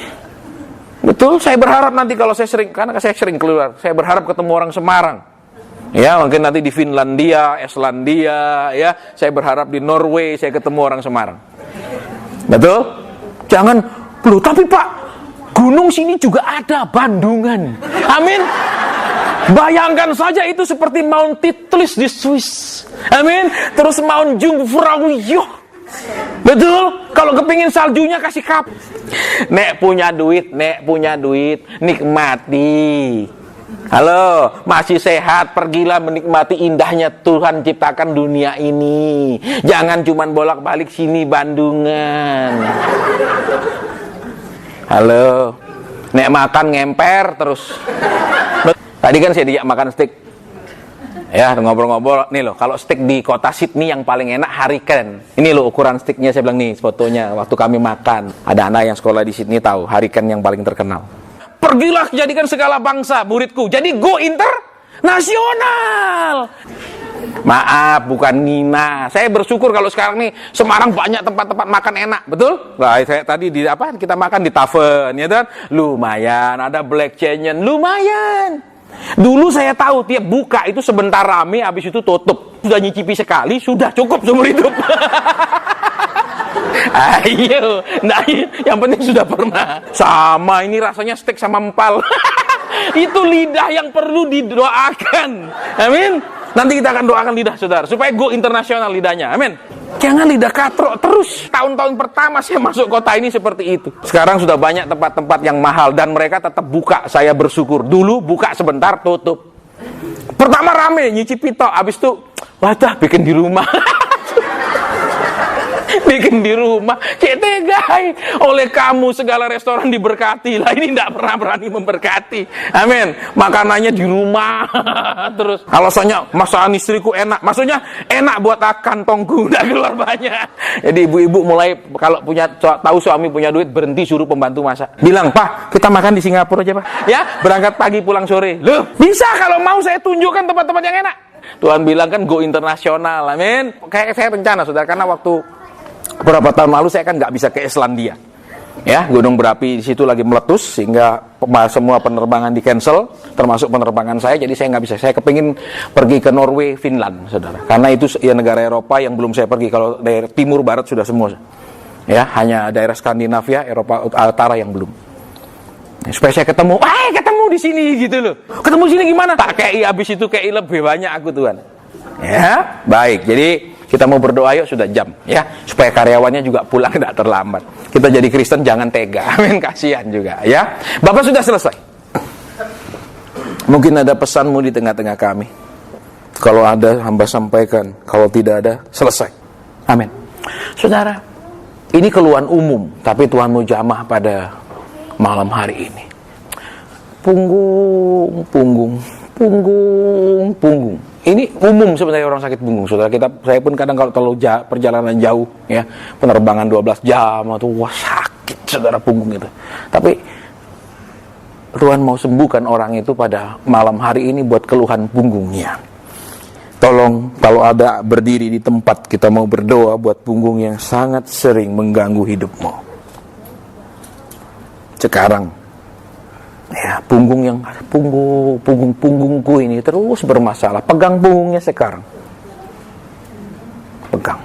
betul, saya berharap nanti kalau saya sering, karena saya sering keluar, saya berharap ketemu orang Semarang. Ya, mungkin nanti di Finlandia, Islandia, ya, saya berharap di Norway saya ketemu orang Semarang. Betul? Jangan, loh tapi Pak, gunung sini juga ada, Bandungan. Amin. Bayangkan saja itu seperti Mount Titlis di Swiss. Amin. Terus Mount Jungfraujoch. Betul? Kalau kepingin saljunya kasih kap. Nek punya duit, nikmati. Halo, masih sehat, pergilah menikmati indahnya Tuhan ciptakan dunia ini. Jangan cuman bolak-balik sini Bandungan. Halo, nek makan ngemper terus. Tadi kan saya diajak makan steak. Ya, ngobrol-ngobrol. Nih loh, kalau steak di kota Sydney yang paling enak Hurricane. Ini loh ukuran steaknya, saya bilang nih fotonya waktu kami makan. Ada anak yang sekolah di Sydney tahu Hurricane yang paling terkenal. Pergilah jadikan segala bangsa muridku. Jadi go internasional. Maaf, bukan Nina. Saya bersyukur kalau sekarang nih Semarang banyak tempat-tempat makan enak, betul? Nah, saya tadi di apa? Kita makan di Tavern, ya kan? Lumayan, ada Black Canyon, lumayan. Dulu saya tahu tiap buka itu sebentar rame, habis itu tutup. Sudah nyicipi sekali, sudah cukup seumur hidup. Ayo, nah yang penting sudah pernah. Sama ini rasanya steak sama empal. Itu lidah yang perlu didoakan. Amin. Nanti kita akan doakan lidah saudara supaya go internasional lidahnya. Amin. Jangan lidah katrok terus. Tahun-tahun pertama saya masuk kota ini seperti itu. Sekarang sudah banyak tempat-tempat yang mahal dan mereka tetap buka. Saya bersyukur. Dulu buka sebentar tutup. Pertama rame nyicipi tok, habis itu wadah bikin di rumah. Bikin di rumah, kayak tegai. Oleh kamu segala restoran diberkati. Lah ini tidak pernah berani memberkati. Amin. Makanannya di rumah terus. Alasannya masakan istriku enak. Maksudnya enak buat kantongku, tidak keluar banyak. Jadi ibu-ibu mulai kalau tahu suami punya duit berhenti suruh pembantu masak. Bilang, "Pak, kita makan di Singapura aja, Pak." Ya, berangkat pagi pulang sore. Loh, bisa kalau mau saya tunjukkan tempat-tempat yang enak. Tuhan bilang kan go internasional. Amin. Kayak saya rencana saudara, karena waktu beberapa tahun lalu saya kan nggak bisa ke Islandia, ya, gunung berapi di situ lagi meletus sehingga semua penerbangan di cancel, termasuk penerbangan saya. Jadi saya nggak bisa. Saya kepingin pergi ke Norway, Finland, saudara, karena itu ya negara Eropa yang belum saya pergi. Kalau daerah timur barat sudah semua, ya, hanya daerah Skandinavia, Eropa Utara yang belum. Ya, supaya saya ketemu di sini gitu loh. Ketemu sini gimana? Tak kei habis itu kei lebih banyak aku Tuhan. Ya, baik. Jadi kita mau berdoa yuk, sudah jam ya, supaya karyawannya juga pulang tidak terlambat. Kita jadi Kristen jangan tega. Amin, kasihan juga ya. Bapak sudah selesai. Mungkin ada pesanmu di tengah-tengah kami. Kalau ada hamba sampaikan, kalau tidak ada selesai. Amin. Saudara, ini keluhan umum, tapi Tuhan mau jamah pada malam hari ini. Punggung. Ini umum sebenarnya orang sakit punggung, saudara. Saya pun kadang kalau terlalu perjalanan jauh, ya, penerbangan 12 jam, atau wah sakit, saudara, punggung itu. Tapi Tuhan mau sembuhkan orang itu pada malam hari ini buat keluhan punggungnya. Tolong kalau ada berdiri di tempat, kita mau berdoa buat punggung yang sangat sering mengganggu hidupmu. Sekarang, ya, punggungku ini terus bermasalah. Pegang punggungnya sekarang. Pegang.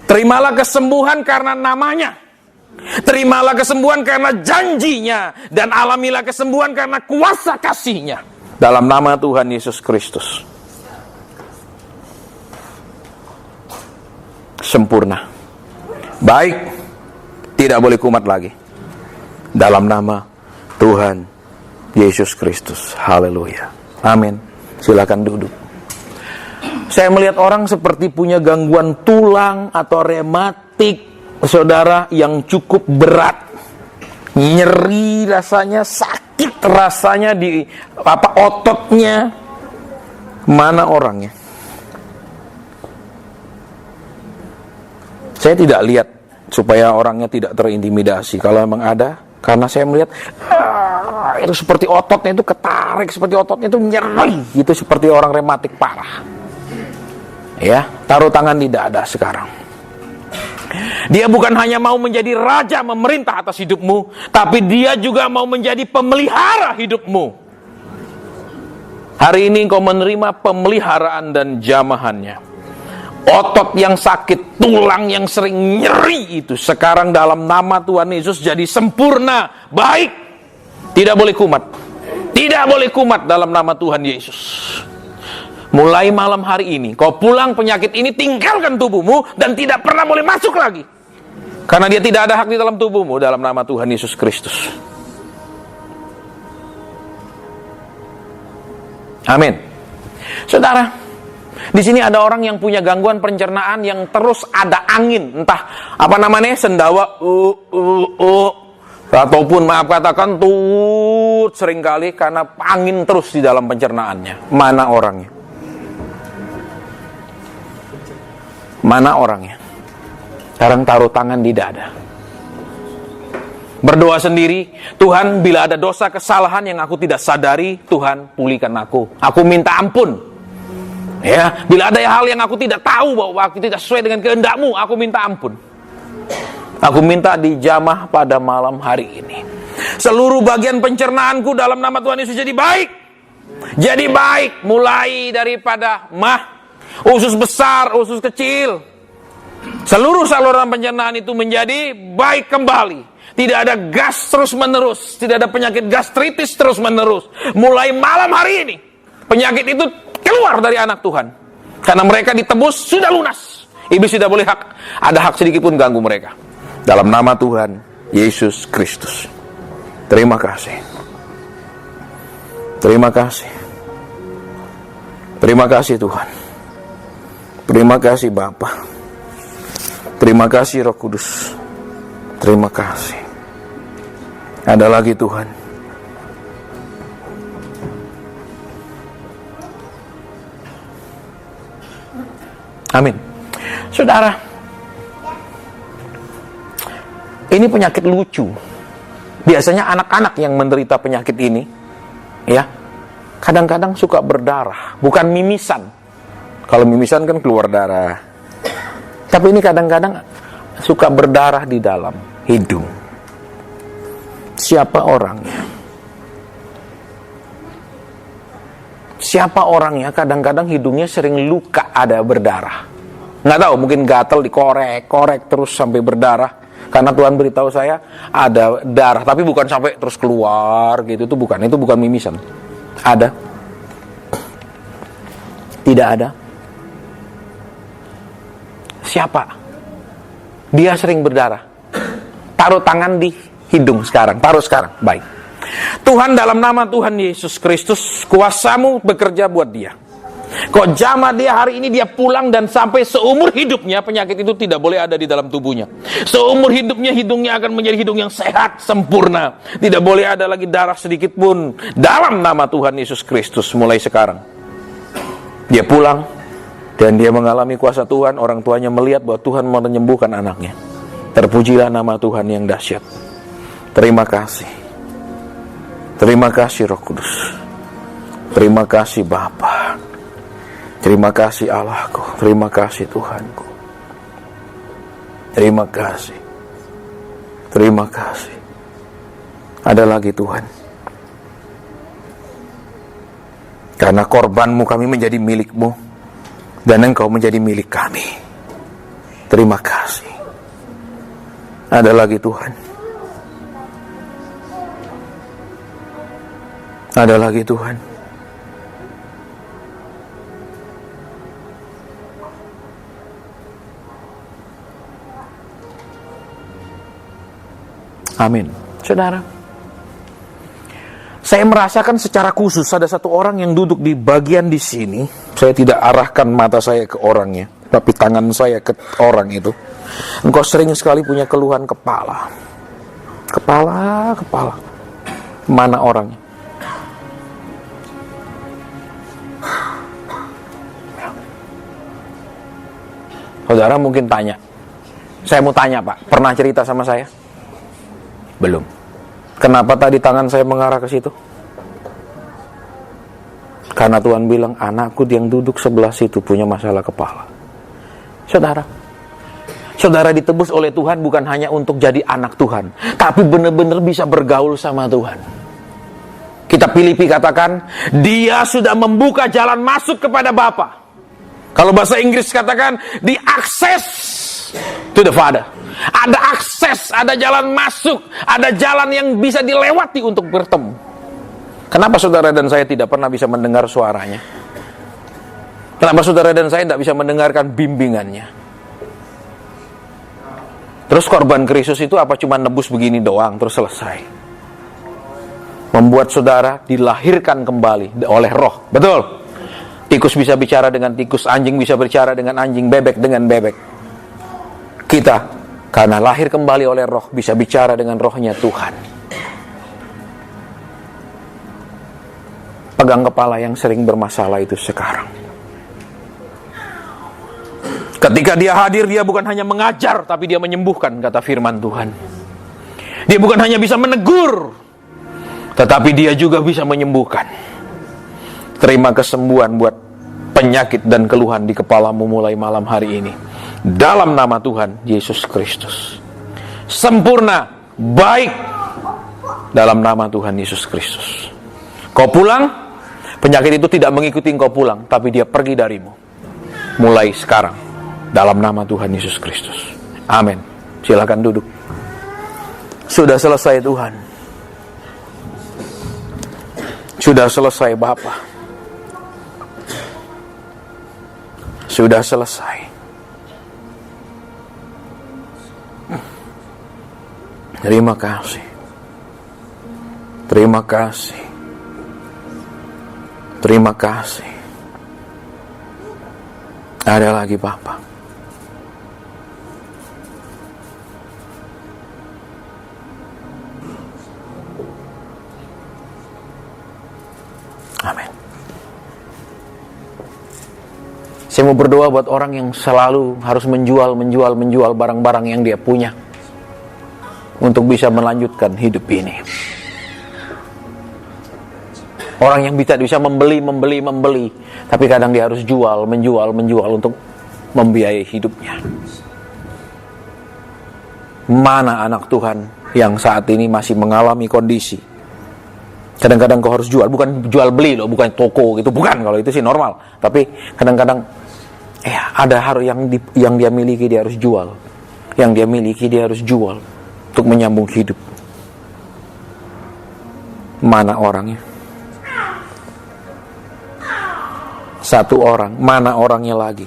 Terimalah kesembuhan karena namanya. Terimalah kesembuhan karena janjinya. Dan alamilah kesembuhan karena kuasa kasihnya. Dalam nama Tuhan Yesus Kristus. Sempurna. Baik. Tidak boleh kumat lagi. Dalam nama Tuhan Yesus Kristus. Haleluya. Amin. Silakan duduk. Saya melihat orang seperti punya gangguan tulang atau rematik, saudara, yang cukup berat. Nyeri rasanya, sakit rasanya di ototnya. Mana orangnya? Saya tidak lihat supaya orangnya tidak terintimidasi. Kalau memang ada, karena saya melihat itu seperti ototnya itu ketarik, seperti ototnya itu nyeri, itu seperti orang rematik parah. Ya, taruh tangan di dada sekarang. Dia bukan hanya mau menjadi raja memerintah atas hidupmu, tapi dia juga mau menjadi pemelihara hidupmu. Hari ini engkau menerima pemeliharaan dan jamahannya. Otot yang sakit, tulang yang sering nyeri itu sekarang dalam nama Tuhan Yesus jadi sempurna, baik. Tidak boleh kumat. Tidak boleh kumat dalam nama Tuhan Yesus. Mulai malam hari ini, kau pulang penyakit ini tinggalkan tubuhmu dan tidak pernah boleh masuk lagi. Karena dia tidak ada hak di dalam tubuhmu dalam nama Tuhan Yesus Kristus. Amin. Saudara, di sini ada orang yang punya gangguan pencernaan yang terus ada angin, entah apa namanya, sendawa, ataupun maaf katakan tut seringkali karena angin terus di dalam pencernaannya. Mana orangnya? Mana orangnya? Sekarang taruh tangan di dada. Berdoa sendiri, Tuhan, bila ada dosa kesalahan yang aku tidak sadari, Tuhan pulihkan aku. Aku minta ampun. Ya, bila ada hal yang aku tidak tahu bahwa aku tidak sesuai dengan kehendak-Mu, aku minta ampun. Aku minta dijamah pada malam hari ini. Seluruh bagian pencernaanku dalam nama Tuhan Yesus jadi baik. Jadi baik, mulai daripada usus besar, usus kecil. Seluruh saluran pencernaan itu menjadi baik kembali. Tidak ada gas terus menerus, tidak ada penyakit gastritis terus menerus. Mulai malam hari ini, penyakit itu keluar dari anak Tuhan. Karena mereka ditebus, sudah lunas. Iblis tidak boleh ada hak sedikit pun ganggu mereka. Dalam nama Tuhan Yesus Kristus. Terima kasih. Terima kasih. Terima kasih Tuhan. Terima kasih Bapa. Terima kasih Roh Kudus. Terima kasih. Ada lagi Tuhan. Amin. Saudara, ini penyakit lucu. Biasanya anak-anak yang menderita penyakit ini, ya, kadang-kadang suka berdarah, bukan mimisan. Kalau mimisan kan keluar darah. Tapi ini kadang-kadang suka berdarah di dalam hidung. Siapa orangnya? Siapa orangnya? Kadang-kadang hidungnya sering luka, ada berdarah. Nggak tahu, mungkin gatal dikorek terus sampai berdarah. Karena Tuhan beritahu saya ada darah, tapi bukan sampai terus keluar gitu. Itu bukan mimisan. Ada? Tidak ada? Siapa? Dia sering berdarah. Taruh tangan di hidung sekarang. Taruh sekarang. Baik. Tuhan, dalam nama Tuhan Yesus Kristus, kuasa-Mu bekerja buat dia. Kok jamah dia hari ini, dia pulang, dan sampai seumur hidupnya penyakit itu tidak boleh ada di dalam tubuhnya. Seumur hidupnya hidungnya akan menjadi hidung yang sehat, sempurna. Tidak boleh ada lagi darah sedikit pun. Dalam nama Tuhan Yesus Kristus, mulai sekarang dia pulang, dan dia mengalami kuasa Tuhan. Orang tuanya melihat bahwa Tuhan mau menyembuhkan anaknya. Terpujilah nama Tuhan yang dahsyat. Terima kasih. Terima kasih Roh Kudus. Terima kasih Bapa. Terima kasih Allahku. Terima kasih Tuhanku. Terima kasih. Terima kasih. Ada lagi Tuhan. Karena korban-Mu kami menjadi milik-Mu, dan Engkau menjadi milik kami. Terima kasih. Ada lagi Tuhan. Ada lagi Tuhan. Amin. Saudara, saya merasakan secara khusus ada satu orang yang duduk di bagian di sini. Saya tidak arahkan mata saya ke orangnya, tapi tangan saya ke orang itu. Engkau sering sekali punya keluhan kepala. Kepala. Mana orangnya? Saudara mungkin tanya, Saya mau tanya Pak, pernah cerita sama saya? Belum. Kenapa tadi tangan saya mengarah ke situ? Karena Tuhan bilang, anakku yang duduk sebelah situ punya masalah kepala. Saudara ditebus oleh Tuhan bukan hanya untuk jadi anak Tuhan, tapi benar-benar bisa bergaul sama Tuhan. Kitab Filipi katakan, dia sudah membuka jalan masuk kepada Bapa. Kalau bahasa Inggris katakan, the access to the Father. Ada akses, ada jalan masuk, ada jalan yang bisa dilewati untuk bertemu. Kenapa saudara dan saya tidak pernah bisa mendengar suaranya? Kenapa saudara dan saya tidak bisa mendengarkan bimbingannya? Terus korban Kristus itu apa cuma nebus begini doang terus selesai? Membuat saudara dilahirkan kembali oleh roh. Betul? Tikus bisa bicara dengan tikus, anjing bisa bicara dengan anjing, bebek dengan bebek. Kita, karena lahir kembali oleh roh, bisa bicara dengan rohnya Tuhan. Pegang kepala yang sering bermasalah itu sekarang. Ketika dia hadir, dia bukan hanya mengajar, tapi dia menyembuhkan, kata firman Tuhan. Dia bukan hanya bisa menegur, tetapi dia juga bisa menyembuhkan. Terima kesembuhan buat penyakit dan keluhan di kepalamu mulai malam hari ini. Dalam nama Tuhan Yesus Kristus. Sempurna, baik, dalam nama Tuhan Yesus Kristus. Kau pulang, penyakit itu tidak mengikuti kau pulang, tapi dia pergi darimu. Mulai sekarang, dalam nama Tuhan Yesus Kristus. Amin. Silakan duduk. Sudah selesai Tuhan. Sudah selesai Bapa. Sudah selesai. Terima kasih. Terima kasih. Terima kasih. Ada lagi Bapa. Amin. Saya mau berdoa buat orang yang selalu harus menjual barang-barang yang dia punya untuk bisa melanjutkan hidup ini. Orang yang bisa membeli, tapi kadang dia harus menjual untuk membiayai hidupnya. Mana anak Tuhan yang saat ini masih mengalami kondisi? Kadang-kadang kau harus jual, bukan jual beli loh, bukan toko gitu, bukan, kalau itu sih normal. Tapi kadang-kadang ada harus yang dia miliki dia harus jual. Yang dia miliki dia harus jual untuk menyambung hidup. Mana orangnya? Satu orang, mana orangnya lagi?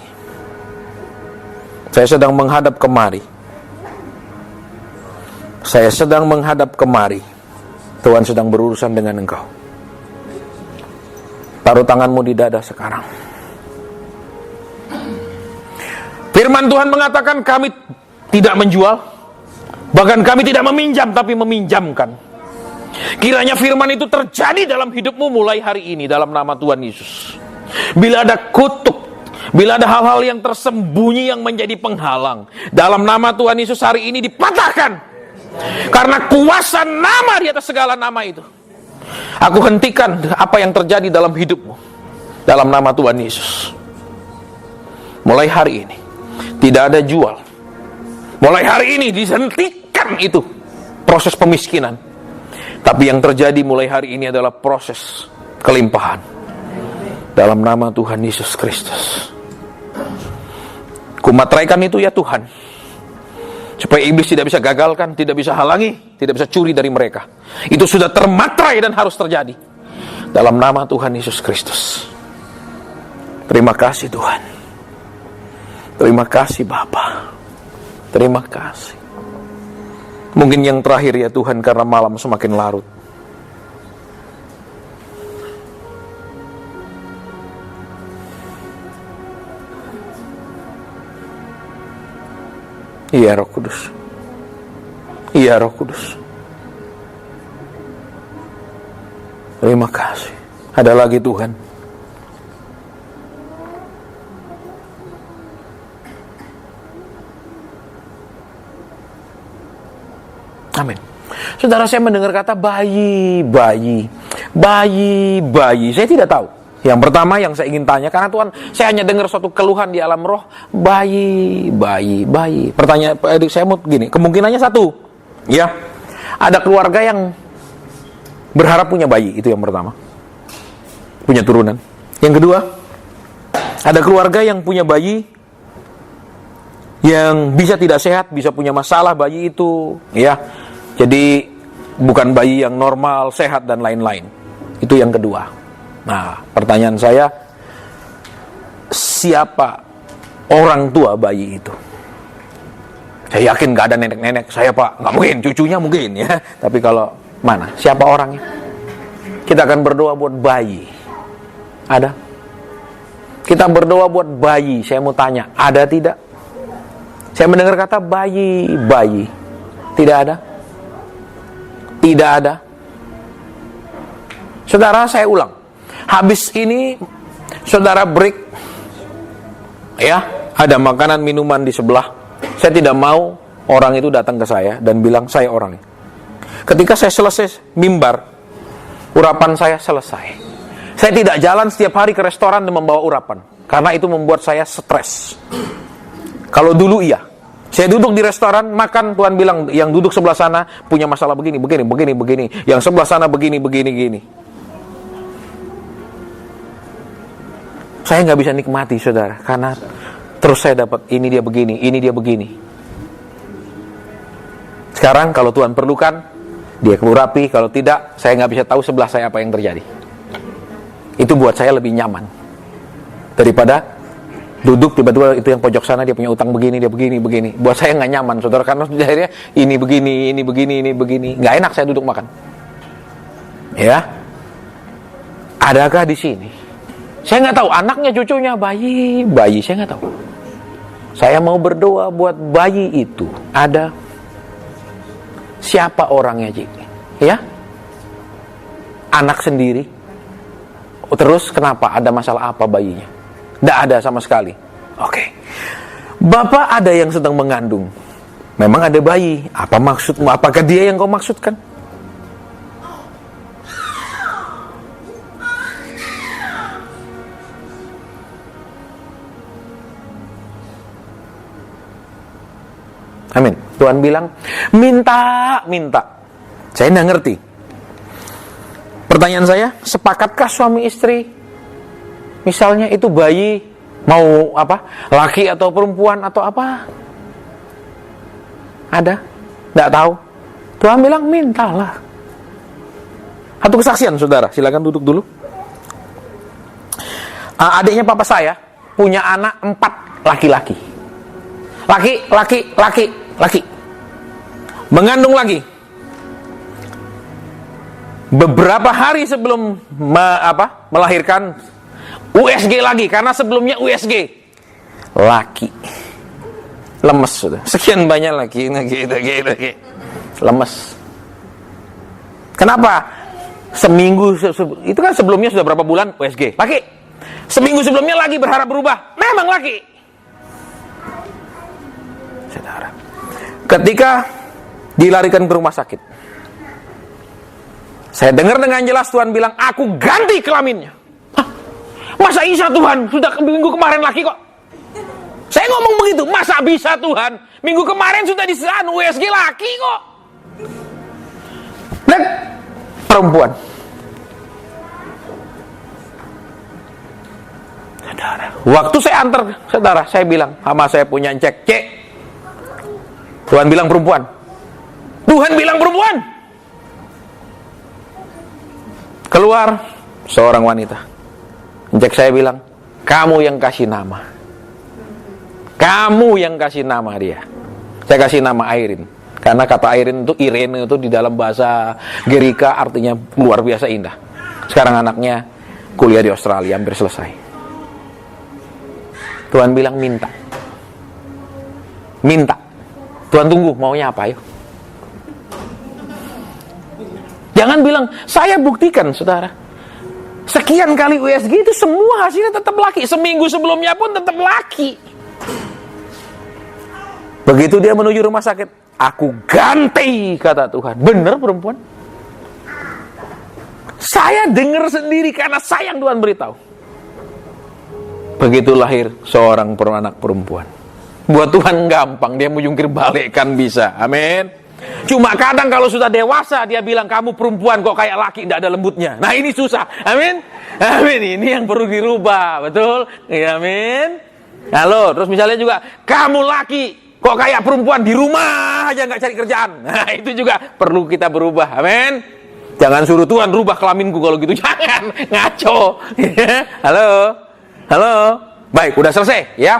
Saya sedang menghadap kemari. Tuhan sedang berurusan dengan engkau. Taruh tanganmu di dada sekarang. Firman Tuhan mengatakan kami tidak menjual, bahkan kami tidak meminjam, tapi meminjamkan. Kiranya firman itu terjadi dalam hidupmu mulai hari ini dalam nama Tuhan Yesus. Bila ada kutuk, bila ada hal-hal yang tersembunyi yang menjadi penghalang, dalam nama Tuhan Yesus hari ini dipatahkan. Karena kuasa nama di atas segala nama itu. Aku hentikan apa yang terjadi dalam hidupmu dalam nama Tuhan Yesus. Mulai hari ini tidak ada jual. Mulai hari ini dihentikan itu proses pemiskinan. Tapi yang terjadi mulai hari ini adalah proses kelimpahan. Dalam nama Tuhan Yesus Kristus. Kumateraikan itu ya Tuhan. Supaya iblis tidak bisa gagalkan, tidak bisa halangi, tidak bisa curi dari mereka. Itu sudah termaterai dan harus terjadi. Dalam nama Tuhan Yesus Kristus. Terima kasih Tuhan. Terima kasih Bapa. Terima kasih. Mungkin yang terakhir ya Tuhan, karena malam semakin larut. Iya Roh Kudus. Iya Roh Kudus. Terima kasih. Ada lagi Tuhan. Amin. Saudara, saya mendengar kata bayi. Saya tidak tahu. Yang pertama yang saya ingin tanya, karena Tuhan, saya hanya dengar suatu keluhan di alam roh, bayi. Pertanyaan saya mau gini, kemungkinannya satu, ya, ada keluarga yang berharap punya bayi, itu yang pertama, punya turunan. Yang kedua, ada keluarga yang punya bayi yang bisa tidak sehat, bisa punya masalah bayi itu, ya. Jadi bukan bayi yang normal, sehat dan lain-lain. Itu yang kedua. Nah, pertanyaan saya, siapa orang tua bayi itu? Saya yakin gak ada nenek-nenek. Saya, Pak, gak mungkin, cucunya mungkin ya. Tapi kalau mana? Siapa orangnya? Kita akan berdoa buat bayi. Ada? Kita berdoa buat bayi. Saya mau tanya, ada tidak? Saya mendengar kata bayi. Tidak ada? Tidak ada. Saudara, saya ulang. Habis ini, saudara break. Ya, ada makanan, minuman di sebelah. Saya tidak mau orang itu datang ke saya dan bilang, saya orangnya. Ketika saya selesai mimbar, urapan saya selesai. Saya tidak jalan setiap hari ke restoran dan membawa urapan. Karena itu membuat saya stres. Kalau dulu iya. Saya duduk di restoran, makan, Tuhan bilang, yang duduk sebelah sana punya masalah begini. Yang sebelah sana begini. Saya nggak bisa nikmati, saudara, karena terus saya dapat ini dia begini. Sekarang kalau Tuhan perlukan, dia urapi. Kalau tidak, saya nggak bisa tahu sebelah saya apa yang terjadi. Itu buat saya lebih nyaman daripada duduk tiba-tiba itu yang pojok sana dia punya utang begini. Buat saya nggak nyaman, saudara, karena akhirnya ini begini. Nggak enak saya duduk makan. Ya, adakah di sini? Saya nggak tahu, anaknya, cucunya, bayi, saya nggak tahu. Saya mau berdoa buat bayi itu. Ada? Siapa orangnya, Cik? Ya? Anak sendiri? Terus kenapa? Ada masalah apa bayinya? Nggak ada sama sekali. Oke. Bapak ada yang sedang mengandung. Memang ada bayi. Apa maksudmu? Apakah dia yang kau maksudkan? Amin. Tuhan bilang, minta. Saya tidak ngerti. Pertanyaan saya, sepakatkah suami istri? Misalnya itu bayi, mau apa? Laki atau perempuan atau apa? Ada? Tidak tahu. Tuhan bilang, mintalah. Satu kesaksian, saudara. Silakan duduk dulu. Adiknya papa saya punya anak 4 laki-laki. Laki. Mengandung lagi. Beberapa hari sebelum melahirkan, USG lagi, karena sebelumnya USG. Laki. Lemes sudah. Sekian banyak laki. Lemes. Kenapa? Seminggu itu kan sebelumnya sudah berapa bulan USG. Laki. Seminggu sebelumnya lagi berharap berubah. Memang laki. Saudara, ketika dilarikan ke rumah sakit, saya dengar dengan jelas Tuhan bilang, aku ganti kelaminnya. Hah? Masa bisa Tuhan? Sudah minggu kemarin laki kok. Saya ngomong begitu, masa bisa Tuhan? Minggu kemarin sudah diserahan USG laki kok. Dan perempuan. Saudara, waktu saya antar saudara, saya bilang sama saya punya cek, Tuhan bilang perempuan. Keluar seorang wanita. Cek saya bilang, kamu yang kasih nama. Kamu yang kasih nama dia. Saya kasih nama Airin. Karena kata Airin itu, Irene itu di dalam bahasa Gerika artinya luar biasa indah. Sekarang anaknya kuliah di Australia, hampir selesai. Tuhan bilang minta. Tuhan tunggu, maunya apa? Yuk. Jangan bilang, saya buktikan, saudara. Sekian kali USG itu semua hasilnya tetap laki. Seminggu sebelumnya pun tetap laki. Begitu dia menuju rumah sakit, aku ganti, kata Tuhan. Benar perempuan? Saya dengar sendiri karena sayang Tuhan beritahu. Begitu lahir seorang anak perempuan. Buat Tuhan gampang, dia mau jungkir balikkan bisa. Amin. Cuma kadang kalau sudah dewasa dia bilang kamu perempuan kok kayak laki, tidak ada lembutnya. Nah ini susah. Amin. Amin. Ini yang perlu dirubah, betul? Ya, amin. Halo, terus misalnya juga kamu laki kok kayak perempuan di rumah aja nggak cari kerjaan. Nah itu juga perlu kita berubah. Amin. Jangan suruh Tuhan rubah kelaminku kalau gitu. Jangan, ngaco. Halo. Halo. Baik, udah selesai ya.